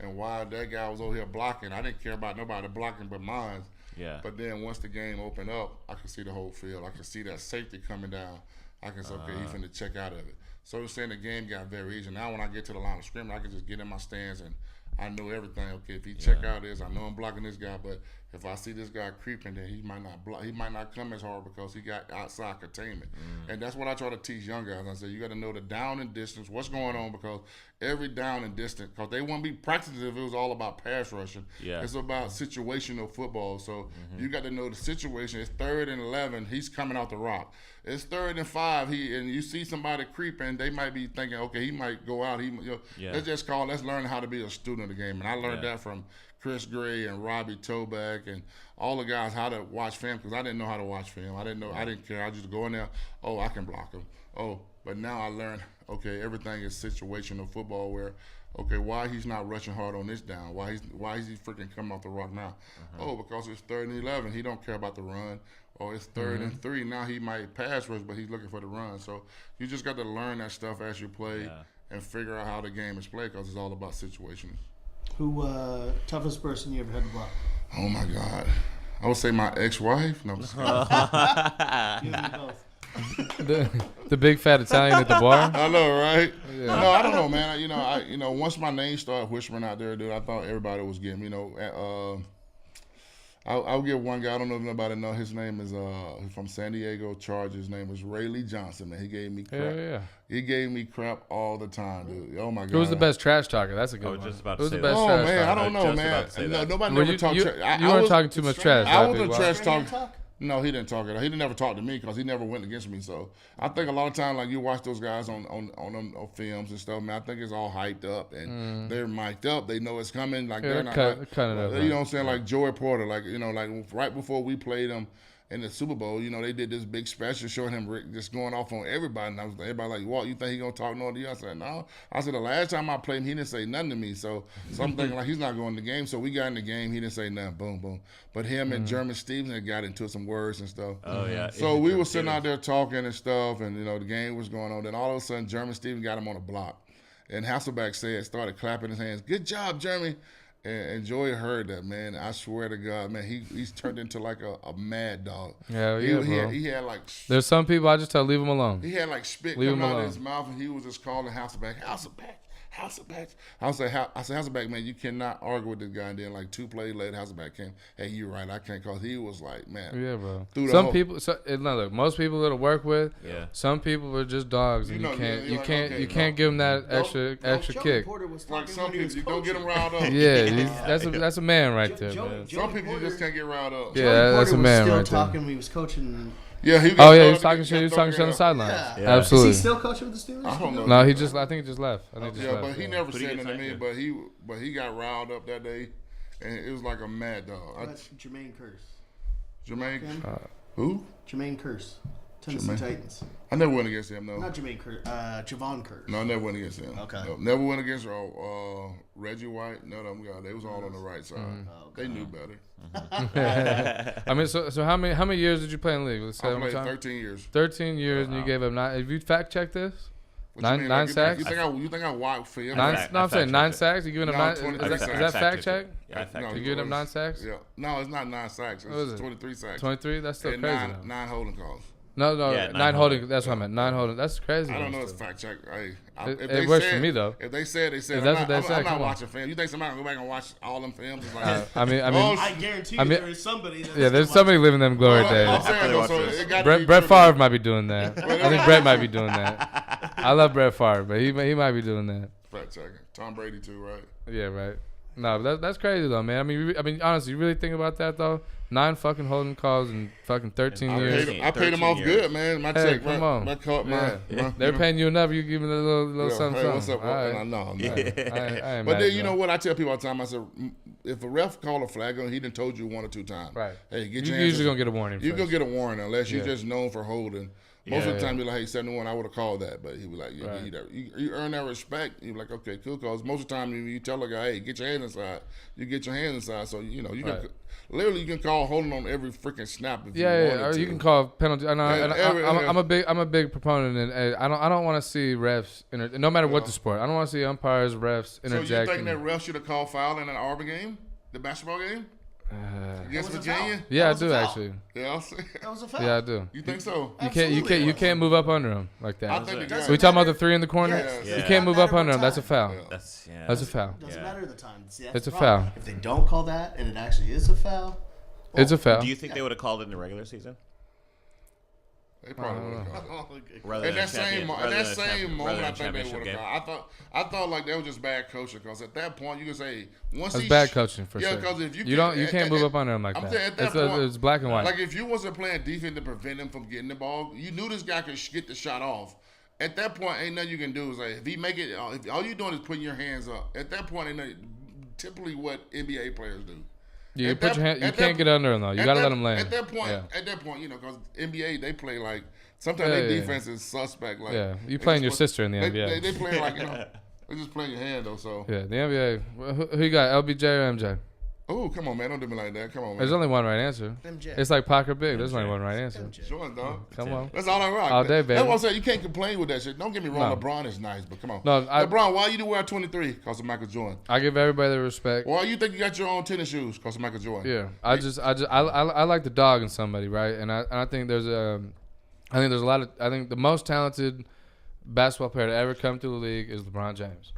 S2: And while that guy was over here blocking, I didn't care about nobody blocking but mine. Yeah. But then once the game opened up, I could see the whole field. I could see that safety coming down. I can say, okay, he's finna check out of it. So I'm saying the game got very easy. Now when I get to the line of scrimmage, I can just get in my stance and I know everything. Okay, if he check out this, I know I'm blocking this guy. But if I see this guy creeping, then he might not block. He might not come as hard because he got outside containment. And that's what I try to teach young guys. I say you got to know the down and distance, what's going on, because every down and distance, because they wouldn't be practicing if it was all about pass rushing. It's about situational football. So you got to know the situation. It's 3rd and 11. He's coming out the rock. It's 3rd and 5. And you see somebody creeping, they might be thinking, okay, he might go out. Let's learn how to be a student of the game. And I learned that from Chris Gray and Robbie Toback and all the guys how to watch film, because I didn't know how to watch film. I didn't care. I just go in there. Oh, I can block him. Oh, but now I learned. Okay, everything is situational football. Where, okay, why he's not rushing hard on this down? Why is he freaking coming off the rock now? Oh, because it's 3rd and 11. He don't care about the run. Or it's 3rd and 3. Now he might pass rush, but he's looking for the run. So you just got to learn that stuff as you play and figure out how the game is played, because it's all about situations.
S3: Who toughest person you ever had to block?
S2: Oh my God, I would say my ex-wife. No,
S1: the big fat Italian at the bar.
S2: I know, right? Yeah. No, I don't know, man. Once my name started whispering out there, dude, I thought everybody was getting. I'll give one guy. I don't know if nobody know. His name is from San Diego Chargers. His name was Rayleigh Johnson. Man, he gave me crap. He gave me crap all the time, dude. Oh my God.
S1: Who was the best trash talker? That's a good one.
S4: I was just about
S1: to
S4: say
S1: that.
S2: Oh man, I don't know, man. No, nobody never talked trash.
S1: You weren't talking too much trash.
S2: I wasn't a trash talker. No, he didn't talk it. He didn't never talk to me because he never went against me. So I think a lot of times, like you watch those guys on them films and stuff, man. I think it's all hyped up and they're mic'd up. They know it's coming. Like they're not. You know what I'm saying? Like Joey Porter. Like right before we played him in the Super Bowl, they did this big special showing him just going off on everybody. And everybody like, Walt, you think he gonna talk no to you? I said, no. I said the last time I played him, he didn't say nothing to me. So I'm thinking like he's not going to the game. So we got in the game, he didn't say nothing. Boom, boom. But him and Jeremy Stevens had got into some words and stuff.
S4: Oh yeah.
S2: So we were sitting out there talking and stuff, and the game was going on. Then all of a sudden, Jeremy Stevens got him on a block, and Hasselbeck started clapping his hands. Good job, Jeremy. And Joey heard that, man. I swear to God, man, he's turned into like a mad dog.
S1: Yeah, bro.
S2: He had like.
S1: There's some people I just tell leave him alone.
S2: He had like spit coming out of his mouth, and he was just calling Hasselbeck. I said, Hasselbeck, man, you cannot argue with this guy. And then like 2 plays later, Hasselbeck came, hey, you're right, I can't, cause he was like, man.
S1: Yeah, bro. Look, most people that I work with, some people are just dogs, and you can't give them that extra kick.
S2: Like some people, you don't get them riled up.
S1: Yeah, that's a man right there, man.
S2: Some people just can't get riled up.
S1: Yeah, that's a man right there.
S3: Still talking when he was coaching.
S2: Yeah, he
S1: was talking shit. He was talking shit on the sidelines.
S3: Yeah.
S1: Absolutely.
S3: Is he still coaching with the Steelers?
S2: I don't know.
S1: No, I think he just left.
S2: But he never said anything to me. But he got riled up that day, and it was like a mad dog.
S3: That's Jermaine Curse.
S2: Jermaine? Who?
S3: Jermaine Curse. Tennessee Titans.
S2: I never went against him, though.
S3: Not Jermaine Curtis. Javon Curtis.
S2: No, I never went against him.
S3: Okay.
S2: No, never went against Reggie White. None of them guys. They was all on the right side. Okay. They knew better.
S1: I mean, so how many years did you play in the league?
S2: I played 13 years.
S1: 13 years, and you gave up 9. Have you fact checked this? Nine sacks?
S2: You think I watched film?
S1: No, I'm saying 9 sacks. You giving up 9? Is that fact check?
S4: Yeah,
S1: You giving up 9 sacks?
S2: Yeah. No, it's not 9 sacks. It's 23 sacks.
S1: 23? That's still crazy.
S2: 9 holding calls.
S1: No,
S4: Yeah,
S1: 9 holding. That's what I meant. 9 holding. That's crazy.
S2: I don't know. It's fact check.
S1: It works for me though.
S2: If they said,
S1: If that's what they said,
S2: I'm not
S1: come on.
S2: watching film. You think somebody gonna go back and watch all them films? It's like,
S1: I mean,
S3: I guarantee you there is somebody.
S1: there's somebody living them glory days.
S2: I'm saying, though, so it gotta be
S1: Brett
S2: true.
S1: Favre might be doing that. I think Brett might be doing that. I love Brett Favre, but he might be doing that.
S2: Fact checking. Tom Brady too, right?
S1: Yeah, right. No, but that's crazy though, man. I mean, honestly, you really think about that though? 9 fucking holding calls in fucking 13 years.
S2: I paid him off good, man. My check,
S1: come on. They're paying you enough. You give me a little something.
S2: Hey, what's up?
S1: All right.
S2: No.
S1: But
S2: then you know what I tell people all the time? I said, if a ref call a flag on, he done told you 1 or 2 times.
S1: Right.
S2: Hey, get
S1: You
S2: your hands.
S1: usually gonna get a warning.
S2: You're
S1: first.
S2: gonna get a warning unless you're just known for holding. Most of the time, you're like, hey, 71, I would have called that. But he was like, you earn that respect. You're like, okay, cool. Because most of the time, you tell a guy, hey, get your hands inside. You get your hands inside. So, you can literally you can call holding on every freaking snap if you wanted
S1: or
S2: to.
S1: you can call penalty. I'm a big proponent, and I don't want to see refs. No matter what the sport, I don't want to see umpires, refs interject.
S2: So you think that ref should have called foul in an Auburn game, the basketball game? Against Virginia?
S1: Yeah, I do actually.
S2: Yeah,
S3: that was a foul.
S1: Yeah, I do.
S2: You think so?
S1: You can't move up under him like that.
S2: I think
S1: We talking about the 3 in the corner?
S2: Yeah.
S1: You can't move up under him. That's a foul.
S2: Yeah.
S1: That's a foul.
S3: Doesn't matter the time. See,
S1: It's
S3: the
S1: a
S3: problem.
S1: foul.
S3: If they don't call that and it actually is a foul,
S1: It's a foul.
S4: Do you think they would have called it in the regular season?
S2: They probably would have called.
S4: Rather
S2: In
S4: than
S2: that same moment,
S4: rather
S2: I
S4: than
S2: think they
S4: championship
S2: would
S4: game?
S2: have called. I thought like that was just bad coaching because at that point you could say once
S1: That's
S2: he
S1: bad coaching for
S2: yeah,
S1: sure.
S2: because if
S1: You can't move up under him like
S2: I'm
S1: that.
S2: saying at that point,
S1: It's black and white.
S2: Like if you wasn't playing defense to prevent him from getting the ball, you knew this guy could get the shot off. At that point, ain't nothing you can do. Is like if he make it, if all you doing is putting your hands up. At that point, ain't nothing, typically what NBA players do.
S1: Yeah, you put your hand. You can't get under him though. You gotta let him land.
S2: At that point, because NBA they play like sometimes their defense is suspect. Like
S1: you playing your sister in the NBA.
S2: They play like they just playing your hand though. So
S1: yeah, the NBA. Who you got? LBJ or MJ?
S2: Oh, come on, man! Don't do me like that. Come on, man.
S1: There's only one right answer.
S3: MJ.
S1: It's like Pocket Big. There's only one right answer.
S2: Sure, dog.
S1: Come on.
S2: That's all I rock.
S1: All day, baby.
S2: That's what I'm saying. You can't complain with that shit. Don't get me wrong.
S1: No.
S2: LeBron is nice, but come on.
S1: No,
S2: LeBron, why you do wear 23? Because of Michael Jordan.
S1: I give everybody the respect.
S2: Why you think you got your own tennis shoes? Because of Michael Jordan.
S1: Yeah, I like the dog in somebody, right? And I think there's a lot of I think the most talented basketball player to ever come through the league is LeBron James.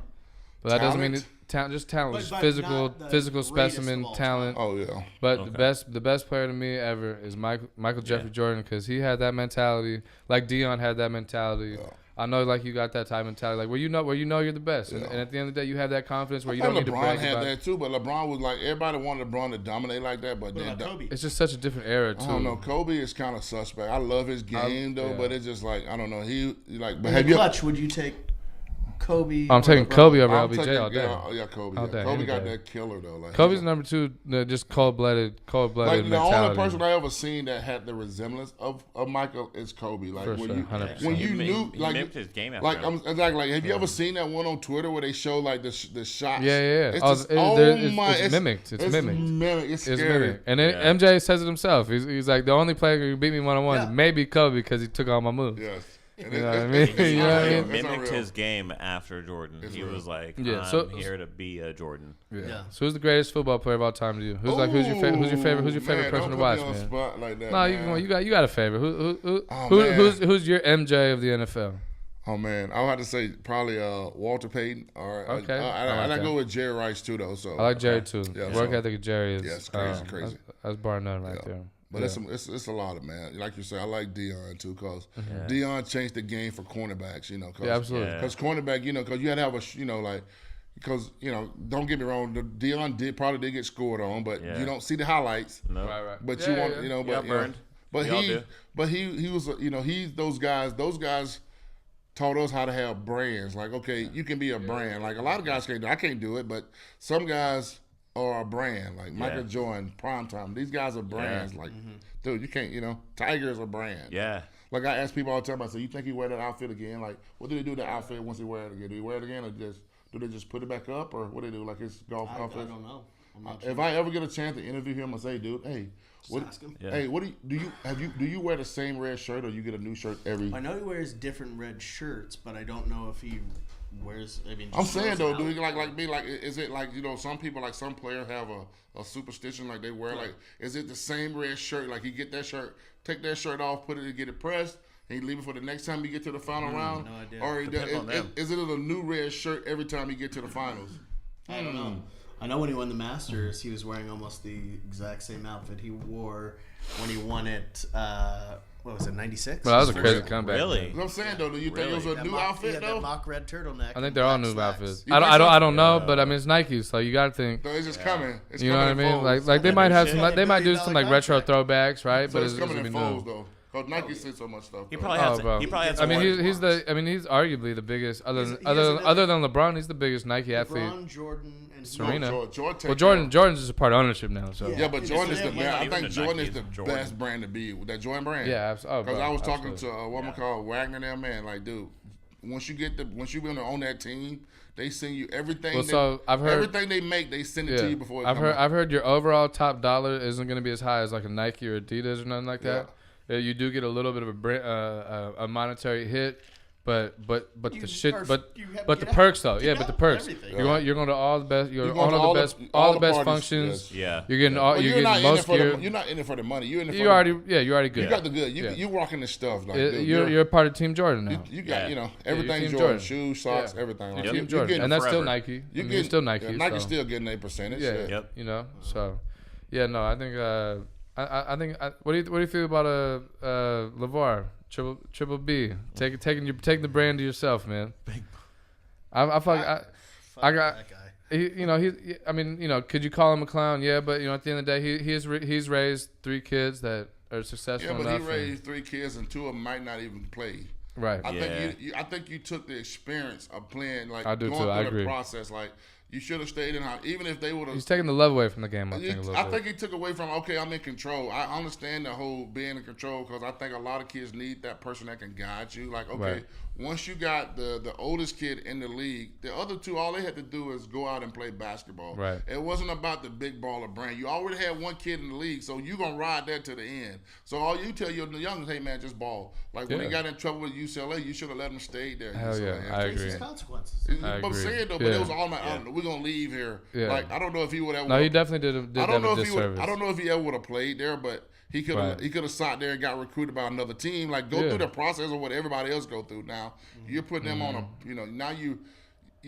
S1: But that doesn't mean just talent, just physical specimen talent.
S2: Oh yeah.
S1: But the best player to me ever is Michael Jeffrey Jordan because he had that mentality, like Dion had that mentality. Yeah. I know, like you got that type of mentality, like where you know you're the best, and at the end of the day, you have that confidence where you don't need to brag
S2: LeBron had
S1: about
S2: that too, but LeBron was like everybody wanted LeBron to dominate like that, but then
S3: Kobe?
S1: It's just such a different era too.
S2: I don't know. Kobe is kind of suspect. I love his game though, but it's just like I don't know. He like. But
S3: have you? Clutch? Would you take Kobe?
S1: I'm taking Kobe over LBJ all day.
S2: Yeah, Kobe.
S1: All day,
S2: Kobe got that killer though. Like
S1: Kobe's number 2, just cold-blooded
S2: like
S1: mentality.
S2: the only person I ever seen that had the resemblance of Michael is Kobe. Like
S1: For
S2: when
S1: sure,
S2: you
S1: 100%.
S2: when you knew
S4: he
S2: like
S4: mimicked his game after
S2: like
S4: him.
S2: exactly like have you ever seen that one on Twitter where they show like the shots?
S1: Yeah.
S2: It's
S1: Mimicked. It's mimicked.
S2: It's
S1: It's
S2: scary.
S1: mimicked. And then MJ says it himself. He's like the only player who beat me one-on-one is maybe Kobe because he took all my moves.
S2: Yes.
S1: You know what I mean?
S4: He
S1: You know what I mean?
S4: mimicked his game after Jordan. He was like, I'm here to be a Jordan.
S1: Yeah. So who's the greatest football player of all time to you? Who's your favorite person to watch, man?
S2: Spot like that,
S1: No,
S2: man.
S1: you got a favorite. Who's your MJ of the NFL?
S2: Oh man, I would have to say probably Walter Payton. Or
S1: Okay.
S2: I go with Jerry Rice too though. So
S1: I like Jerry too.
S2: Yeah,
S1: Work ethic of Jerry is
S2: crazy.
S1: That's bar none right there.
S2: But it's a lot of, man. Like you say, I like Dion too because Dion changed the game for cornerbacks. You know,
S1: absolutely.
S2: Because cornerback, because you had to have because don't get me wrong, Dion probably did get scored on, but you don't see the highlights.
S4: No.
S1: Right.
S2: But you want,
S4: burned.
S2: But he was, he's those guys taught us how to have brands. Like, okay, you can be a brand. Like a lot of guys can't do. I can't do it, but some guys are a brand. Like Michael Jordan, Primetime. These guys are brands. Like, dude, you can't. Tiger is a brand.
S4: Yeah.
S2: Like I ask people all the time, I say, you think he wear that outfit again? Like, what do they do with the outfit once he wear it again? Do he wear it again, or do they just put it back up, or what do they do? Like his golf outfit?
S3: I don't know. I'm not sure.
S2: If I ever get a chance to interview him, I say, dude, hey,
S3: ask him.
S2: Hey, what do you wear the same red shirt, or you get a new shirt every?
S3: I know he wears different red shirts, but I don't know if he wears. I mean,
S2: I'm saying though, do you like me? Like, is it like some people, like some players have a superstition, like they wear like, is it the same red shirt? Like he get that shirt, take that shirt off, put it to get it pressed, and he leave it for the next time you get to the final round.
S3: No idea.
S2: Or is it a new red shirt every time you get to the finals?
S3: I don't know. I know when he won the Masters, he was wearing almost the exact same outfit he wore when he won it. What was it, 96?
S1: Well, that was a crazy comeback.
S4: Really?
S2: What I'm saying though, do you think it was a new outfit though?
S3: That mock red turtleneck.
S1: I think they're all new outfits. I don't know, but I mean it's Nike, so you got to think.
S2: No, it's just coming. It's
S1: you know what I mean?
S2: Folds.
S1: Like they might have some. They might do some like retro throwbacks, right?
S2: So
S1: but
S2: it's coming in folds
S1: new.
S2: though. Cause Nike said so much stuff.
S4: He probably had some. He probably had some.
S1: I mean, he's arguably the biggest. Other than LeBron, he's the biggest Nike athlete.
S3: LeBron, Jordan, and
S1: Serena.
S2: Jordan's
S1: just a part of ownership now. So
S2: yeah, but Jordan is the best. I think Jordan is the best brand to be with that Jordan brand.
S1: Yeah, absolutely.
S2: Because I was talking to a woman called Wagner. There, man, like, dude, once you been on that team, they send you everything.
S1: I've heard
S2: everything they make, they send it to you before.
S1: I've heard your overall top dollar isn't going to be as high as like a Nike or Adidas or nothing like that. You do get a little bit of a monetary hit, but the perks though. Yeah, but the perks. You're going to all the best. You're on all the best functions.
S4: Yes. Yeah.
S1: You're getting all. You're getting most gear.
S2: You're not in it for the money. You're in it for.
S1: You already good.
S2: You got the good. You rocking this stuff. Like,
S1: you're a part of Team Jordan now.
S2: You got everything Jordan. Shoes, socks, everything.
S1: Like Team Jordan, and that's still Nike. You're still Nike.
S2: Nike's still getting a percentage.
S1: Yeah.
S4: Yep.
S1: You know. So, yeah. No, I think. I think. What do you feel about LeVar Triple B taking the brand to yourself, man? I got
S3: that guy.
S1: I mean, could you call him a clown? Yeah, but at the end of the day, he's raised 3 kids that are successful enough.
S2: Yeah, but he raised 3 kids and 2 of them might not even play.
S1: Right.
S2: I think you took the experience of playing, like
S1: I do
S2: going
S1: too. I
S2: through
S1: agree.
S2: the process, like. You should have stayed in house, even if they would have.
S1: He's taking the love away from the game. I
S2: think he took away from. Okay, I'm in control. I understand the whole being in control because I think a lot of kids need that person that can guide you. Like, okay, once you got the oldest kid in the league, the other 2, all they had to do is go out and play basketball.
S1: Right.
S2: It wasn't about the big baller brand. You already had 1 kid in the league, so you gonna ride that to the end. So all you tell your youngest, hey man, just ball. Like when he got in trouble with UCLA, you should have let him stay there.
S1: Hell yeah, I agree.
S3: Consequences.
S2: But I'm saying though, but it was all we're gonna leave here.
S1: Yeah.
S2: Like I don't know if he would have.
S1: No, he definitely did
S2: I don't know
S1: if he
S2: would. I don't know if he ever would have played there, but he could have.
S1: Right.
S2: He could have sat there and got recruited by another team. Like go through the process of what everybody else go through. Now you're putting them on a. Now you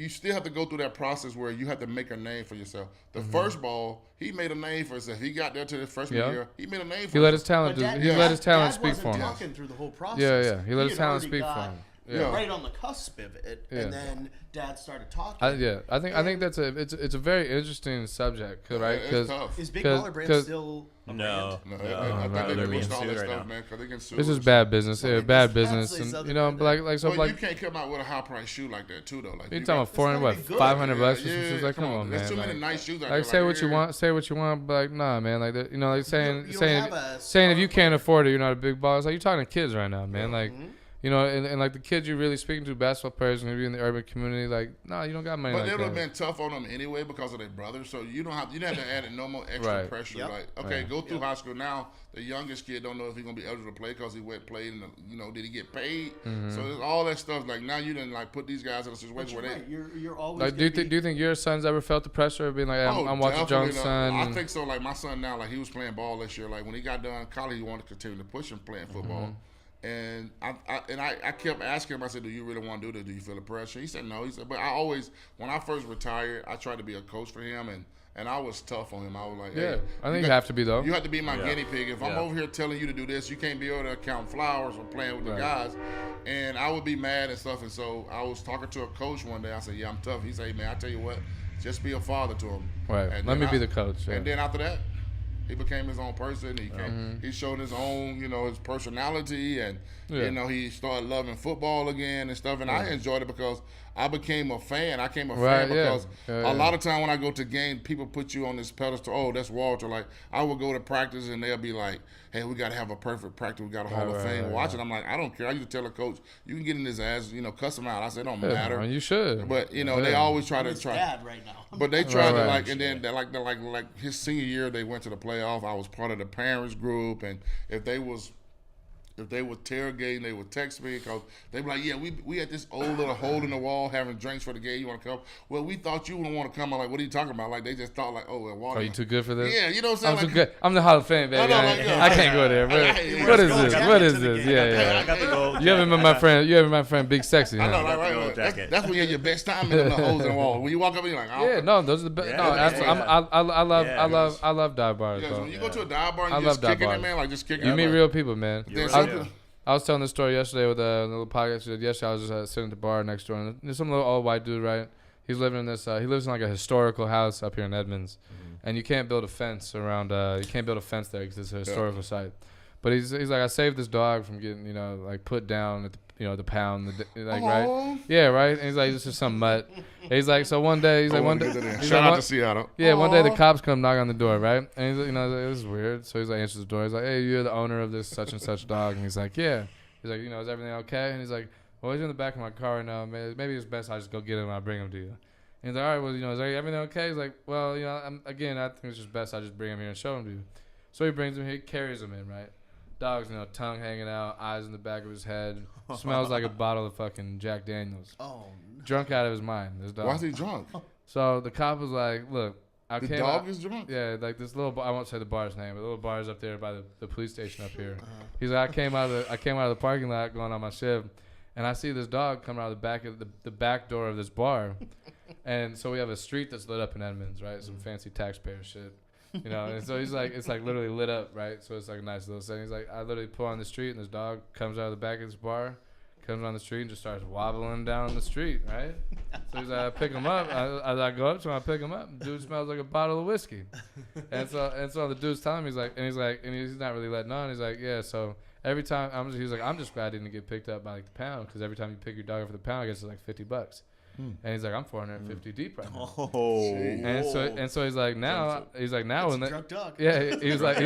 S2: still have to go through that process where you have to make a name for yourself. The first ball, he made a name for himself. He got there to the freshman year. He made a name for himself.
S1: He let his talent let his talent speak for him.
S3: Talking through the whole process.
S1: Yeah. He let his talent speak for him.
S3: Yeah. Right on the cusp of it, and then Dad started talking.
S1: I think that's it's a very interesting subject, right? Because
S3: is Big Baller Brand still a brand?
S2: No, I think they're being sued right now, man. Because they can sue.
S1: This is bad business. Bad business, and
S2: you can't come out with a high price shoe like that too, though. Like
S1: you're talking about $500 or some shit. Like, come on, man.
S2: There's too many nice shoes out there.
S1: Like, say what you want, but like, nah, man. Like, like saying if you can't afford it, you're not a big baller. It's like you're talking to kids right now, man. Like. And like the kids you're really speaking to, basketball players, maybe in the urban community, like, nah, you don't got money.
S2: But
S1: it
S2: would have been tough on them anyway because of their brothers. So you didn't have to add no more extra pressure. Yep. Like, okay, go through high school now. The youngest kid don't know if he's gonna be eligible to play because he played. And did he get paid? Mm-hmm. So there's all that stuff. Like now you didn't like put these guys in a situation where
S3: you're always.
S1: Like, do you think your sons ever felt the pressure of being like, I'm watching John's son?
S2: I think so. Like my son now, like he was playing ball this year. Like when he got done college, he wanted to continue to push him playing football. Mm-hmm. And I kept asking him, I said, do you really want to do this? Do you feel the pressure? He said, no. He said, but I always, when I first retired, I tried to be a coach for him, and I was tough on him. I was like, hey,
S1: I think you have to be, though.
S2: You have to be my guinea pig. If I'm over here telling you to do this, you can't be able to count flowers or playing with the guys. And I would be mad and stuff. And so I was talking to a coach one day. I said, yeah, I'm tough. He said, hey, man, I tell you what, just be a father to him.
S1: Right. Let me be the coach. Yeah.
S2: And then after that, he became his own person. He showed his own, his personality, and he started loving football again and stuff. And I enjoyed it because I became a fan. I became a fan because a lot of time when I go to games, people put you on this pedestal. Oh, that's Walter. Like, I would go to practice and they'll be like, hey, we got to have a perfect practice. We got a Hall of Fame. Watch it. I'm like, I don't care. I used to tell the coach, you can get in his ass, cuss him out. I said, it don't matter.
S1: You should.
S2: But, they always try to
S3: dad right now.
S2: But they tried to and then like his senior year, they went to the playoff. I was part of the parents group, and if they were tailgating, they would text me because they were like, yeah, we at this old little hole in the wall having drinks for the game. You want to come? Well, we thought you wouldn't want to come. I'm like, what are you talking about? Like, they just thought like, oh, well,
S1: are you too good for this?
S2: Yeah, you know what I'm saying?
S1: I'm too good. I'm the Hall of Fame, baby. I can't go there. What is this? What is this? Yeah.
S4: I got the gold.
S1: You ever met my friend? You ever met my friend Big Sexy?
S2: I know, right. That's when you had your best time in the holes in the wall. When you walk up, and you're like, oh.
S1: Yeah, no, those are the best. I love dive bars.
S2: Yeah, when you go to a dive bar and you just kicking it, man, like just kicking it.
S1: You meet real people, man.
S2: I
S1: was telling this story yesterday with a little podcast. Yesterday, I was just sitting at the bar next door, and there's some little old white dude, right? He's living in this. He lives in like a historical house up here in Edmonds, and you can't build a fence around. You can't build a fence there because it's a historical site. But he's like, I saved this dog from getting like put down at the pound, right? Yeah, right. And he's like, this is some mutt. And he's like, so one day,
S2: shout out to Seattle.
S1: Yeah, one day the cops come knock on the door, right? And he's like, this is weird. So he's like, answers the door. He's like, hey, you're the owner of this such and such dog. And he's like, yeah. He's like, is everything okay? And he's like, well, he's in the back of my car right now. Maybe it's best I just go get him and I'll bring him to you. And he's like, all right, well, is everything okay? He's like, well, I think it's just best I just bring him here and show him to you. So he brings him here, carries him in, right? Dog's, tongue hanging out, eyes in the back of his head. Smells like a bottle of fucking Jack Daniels.
S3: Oh, no.
S1: Drunk out of his mind, this dog.
S2: Why is he drunk?
S1: So the cop was like, look,
S2: the dog is drunk?
S1: Yeah, like this little bar, I won't say the bar's name, but the little bar's up there by the police station up here. He's like, I came out of the parking lot going on my shift, and I see this dog come out of the back of the back door of this bar. And so we have a street that's lit up in Edmonds, right? Some fancy taxpayer shit. And so he's like, it's like literally lit up, right? So it's like a nice little setting. He's like, I literally pull on the street and this dog comes out of the back of this bar, comes on the street and just starts wobbling down the street, right? So he's like, I pick him up. As I go up to him, I pick him up. Dude smells like a bottle of whiskey. And so the dude's telling me, he's not really letting on. He's like, yeah, so every time, I'm just glad I didn't get picked up by like the pound, because every time you pick your dog up for the pound, I guess it's like $50. And he's like, I'm 450 deep right now.
S4: Oh,
S1: and so he's like, now when they,
S3: drunk dog.
S1: Yeah, he was like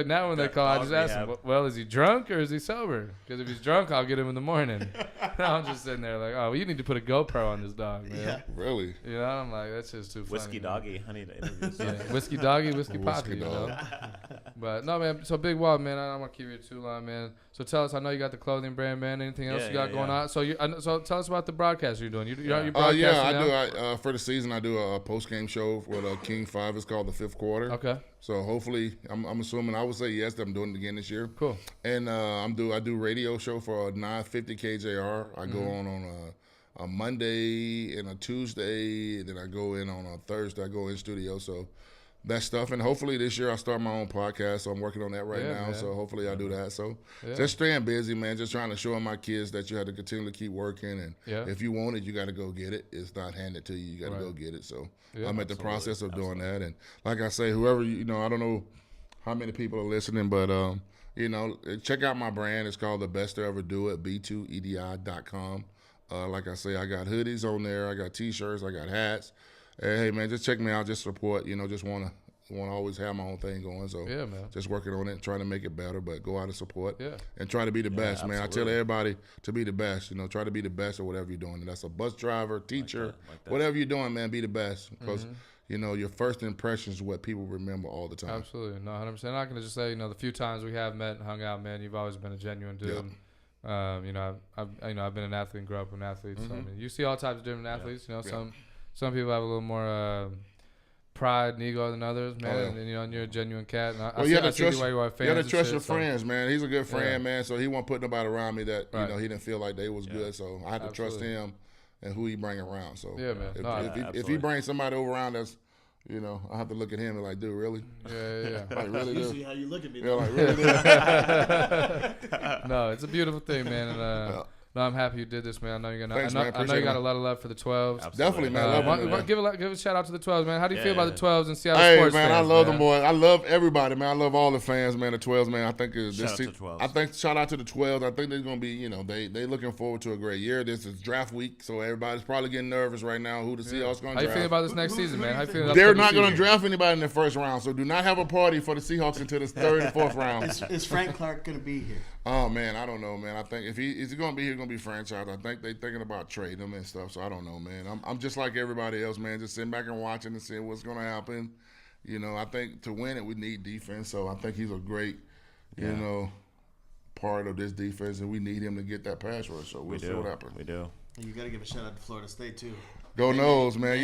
S1: now when they call, I just ask him, well, is he drunk or is he sober? Because if he's drunk, I'll get him in the morning. I'm just sitting there like, oh, well, you need to put a GoPro on this dog, man.
S2: Yeah. Really?
S1: I'm like, that's just too funny.
S4: Whiskey Doggy, I need to interview.
S1: Whiskey Doggy, Whiskey Papi, But no, man. So Big Walt, man. I don't want to keep you too long, man. So tell us. I know you got the clothing brand, man. Anything else you got going on? So tell us about the broadcast you're doing. You're broadcasting
S2: I do. For the season, I do a post game show with King 5. It's called The Fifth Quarter.
S1: Okay.
S2: So hopefully, I'm assuming, I would say yes, I'm doing it again this year.
S1: Cool.
S2: And I do radio show for 950 KJR. I go on a Monday and a Tuesday. Then I go in on a Thursday. I go in studio. So that stuff. And hopefully this year I'll start my own podcast. So I'm working on that right now. Man. So hopefully I do that. So just staying busy, man. Just trying to show my kids that you have to continue to keep working. And if you want it, you got to go get it. It's not handed to you. You got to go get it. So I'm at the process of doing that. And like I say, whoever, I don't know how many people are listening, but, check out my brand. It's called The Best to Ever Do It, b2edi.com. Like I say, I got hoodies on there. I got T-shirts. I got hats. Hey, man, just check me out. Just support. Just want to always have my own thing going. So
S1: man,
S2: just working on it, trying to make it better. But go out and support. And try to be the best, man.
S4: Absolutely.
S2: I tell everybody to be the best. Try to be the best at whatever you're doing. And that's a bus driver, teacher, like that. Whatever you're doing, man. Be the best because your first impression is what people remember all the time.
S1: Absolutely, no, 100%. I'm not gonna just say the few times we have met and hung out, man. You've always been a genuine dude. I've been an athlete and grew up with an athlete. So you see all types of different athletes. Some people have a little more pride and ego than others, man. And you're a genuine cat. And
S2: you got to trust your friends, man. He's a good friend, man. So he won't put nobody around me that he didn't feel like they was good. So I had to trust him and who he bring around. So
S1: man.
S2: If he brings somebody over around that's, I have to look at him and like, dude, really?
S1: Yeah.
S2: Like, really?
S3: Usually how you look at me.
S2: Yeah, like, really?
S1: No, it's a beautiful thing, man. And No, I'm happy you did this, man. I know you're gonna.
S2: Thanks,
S1: I know you got a lot of love for the 12s.
S4: Absolutely.
S2: Definitely, man.
S1: Give a shout out to the 12s, man. How do you feel about the 12s and Seattle
S2: hey,
S1: sports
S2: man,
S1: fans?
S2: I love them boys. I love everybody, man. I love all the fans, man. The 12s, man. I think shout out to the 12s. I think they're gonna be, they looking forward to a great year. This is draft week, so everybody's probably getting nervous right now. Who the Seahawks gonna draft?
S1: How you feeling about this next season, man? How you feeling?
S2: They're not gonna draft anybody in the first round, so do not have a party for the Seahawks until the third and fourth round.
S3: Is Frank Clark gonna be here?
S2: Oh man, I don't know, man. I think if he's going to be here, going to be franchised. I think they're thinking about trading him and stuff. So I don't know, man. I'm just like everybody else, man. Just sitting back and watching and seeing what's going to happen. I think to win it, we need defense. So I think he's a great, part of this defense, and we need him to get that pass rush. So we'll see what happens.
S4: We do.
S3: And you got to give a shout out to Florida State too.
S2: Go Noles, man.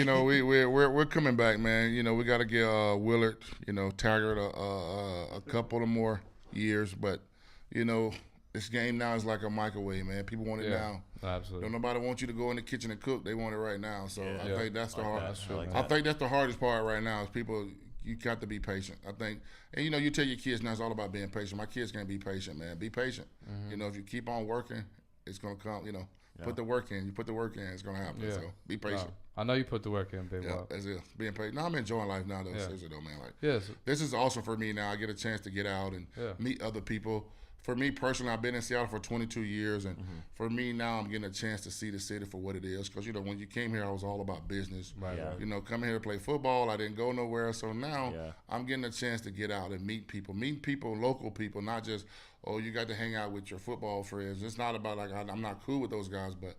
S2: We're coming back, man. We got to get Willard, Taggart a couple of more years, but. This game now is like a microwave, man. People want it now.
S1: Absolutely.
S2: Don't nobody want you to go in the kitchen and cook. They want it right now. So I think that's the hard.
S4: I
S2: think that's the hardest part right now is people. You got to be patient. I think, and you tell your kids now it's all about being patient. My kids can't be patient, man. Be patient.
S1: Mm-hmm.
S2: If you keep on working, it's gonna come. Put the work in. You put the work in, it's gonna happen. Yeah. So be patient.
S1: I know you put the work in, Big Walt.
S2: That's it. Being patient. No, I'm enjoying life now, though. Seriously, though, man. This is awesome for me now. I get a chance to get out and meet other people. For me personally, I've been in Seattle for 22 years, and for me now, I'm getting a chance to see the city for what it is. Because when you came here, I was all about business.
S1: Right. Yeah.
S2: Coming here to play football, I didn't go nowhere. So now I'm getting a chance to get out and meet people, local people, not just you got to hang out with your football friends. It's not about I'm not cool with those guys, but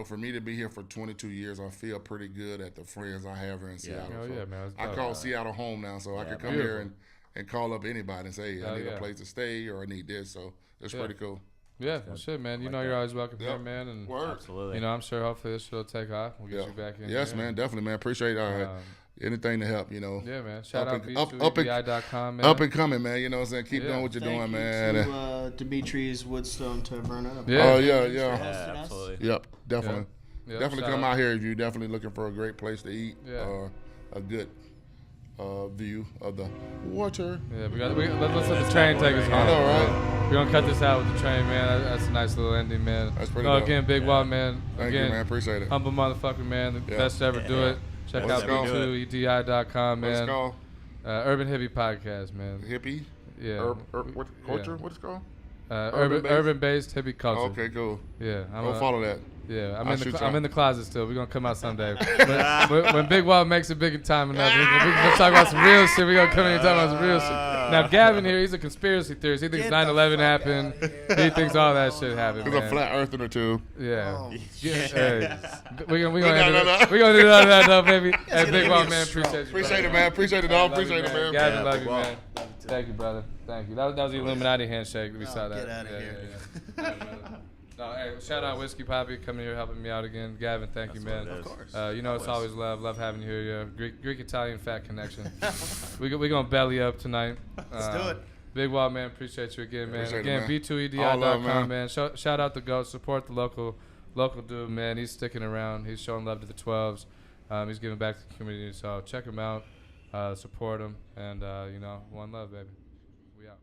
S2: for me to be here for 22 years, I feel pretty good at the friends I have here in Seattle.
S1: Oh, yeah, man.
S2: I call Seattle home now, so I can come here and call up anybody and say, hey, I need a place to stay or I need this. So it's pretty cool.
S1: Yeah, well, shit, man. You're always welcome here, man. And
S4: absolutely.
S1: I'm sure hopefully this will take off. We'll get you back in.
S2: Yes, man. Definitely, man. Appreciate anything to help,
S1: Yeah, man. Shout out
S2: B2EBI.com, man. Up and coming, man. You know what I'm saying? Keep doing what you're doing, man.
S3: To Dimitri's Woodstone Taverna.
S2: Yeah. Oh,
S4: Yeah, absolutely.
S2: Yep, definitely. Definitely come out here if you're definitely looking for a great place to eat or a good view of the water.
S1: Yeah, let's let the train take us home.
S2: I know, right?
S1: We're going to cut this out with the train, man. That's a nice little ending, man.
S2: That's pretty dope.
S1: Again, Big Walt, man.
S2: Thank you, man. Appreciate it.
S1: Humble motherfucker, man. The best to ever do it. Check out B2EBI.com, man.
S2: What's it called?
S1: Urban Hippie Podcast, man.
S2: Hippie?
S1: Yeah.
S2: What culture? What is it called?
S1: Urban-based hippie culture.
S2: Okay, cool.
S1: Yeah.
S2: Go follow that.
S1: Yeah, I'm in the closet still. We're going to come out someday. when Big Walt makes it big in time enough, we're going to talk about some real shit. We're going to come in and talk about some real shit. Now, Gavin here, he's a conspiracy theorist. He thinks 9/11 happened. He thinks all that shit happened,
S2: He's a flat earther or two.
S1: Yeah.
S3: Oh,
S1: hey, we're going to do that, though, baby. Hey, Big Walt, man, appreciate you.
S2: Appreciate it, man. Appreciate it, dog. Appreciate it, man.
S1: Gavin, love you, man. Thank you, brother. Thank you. That was the Illuminati handshake. We saw that.
S3: Get out of here.
S1: No, hey, shout out Whiskey Papi coming here helping me out again. Gavin, thank you, man.
S3: Of course.
S1: It's always love having you here. Greek Italian fat connection. we gonna belly up tonight.
S3: Let's do it.
S1: Big Walt, man, appreciate you again, man.
S2: Appreciate
S1: Again, B2EBI.com, man. Shout out the GOAT. Support the local dude, man. He's sticking around. He's showing love to the 12s. He's giving back to the community. So check him out, support him, and one love, baby. We out.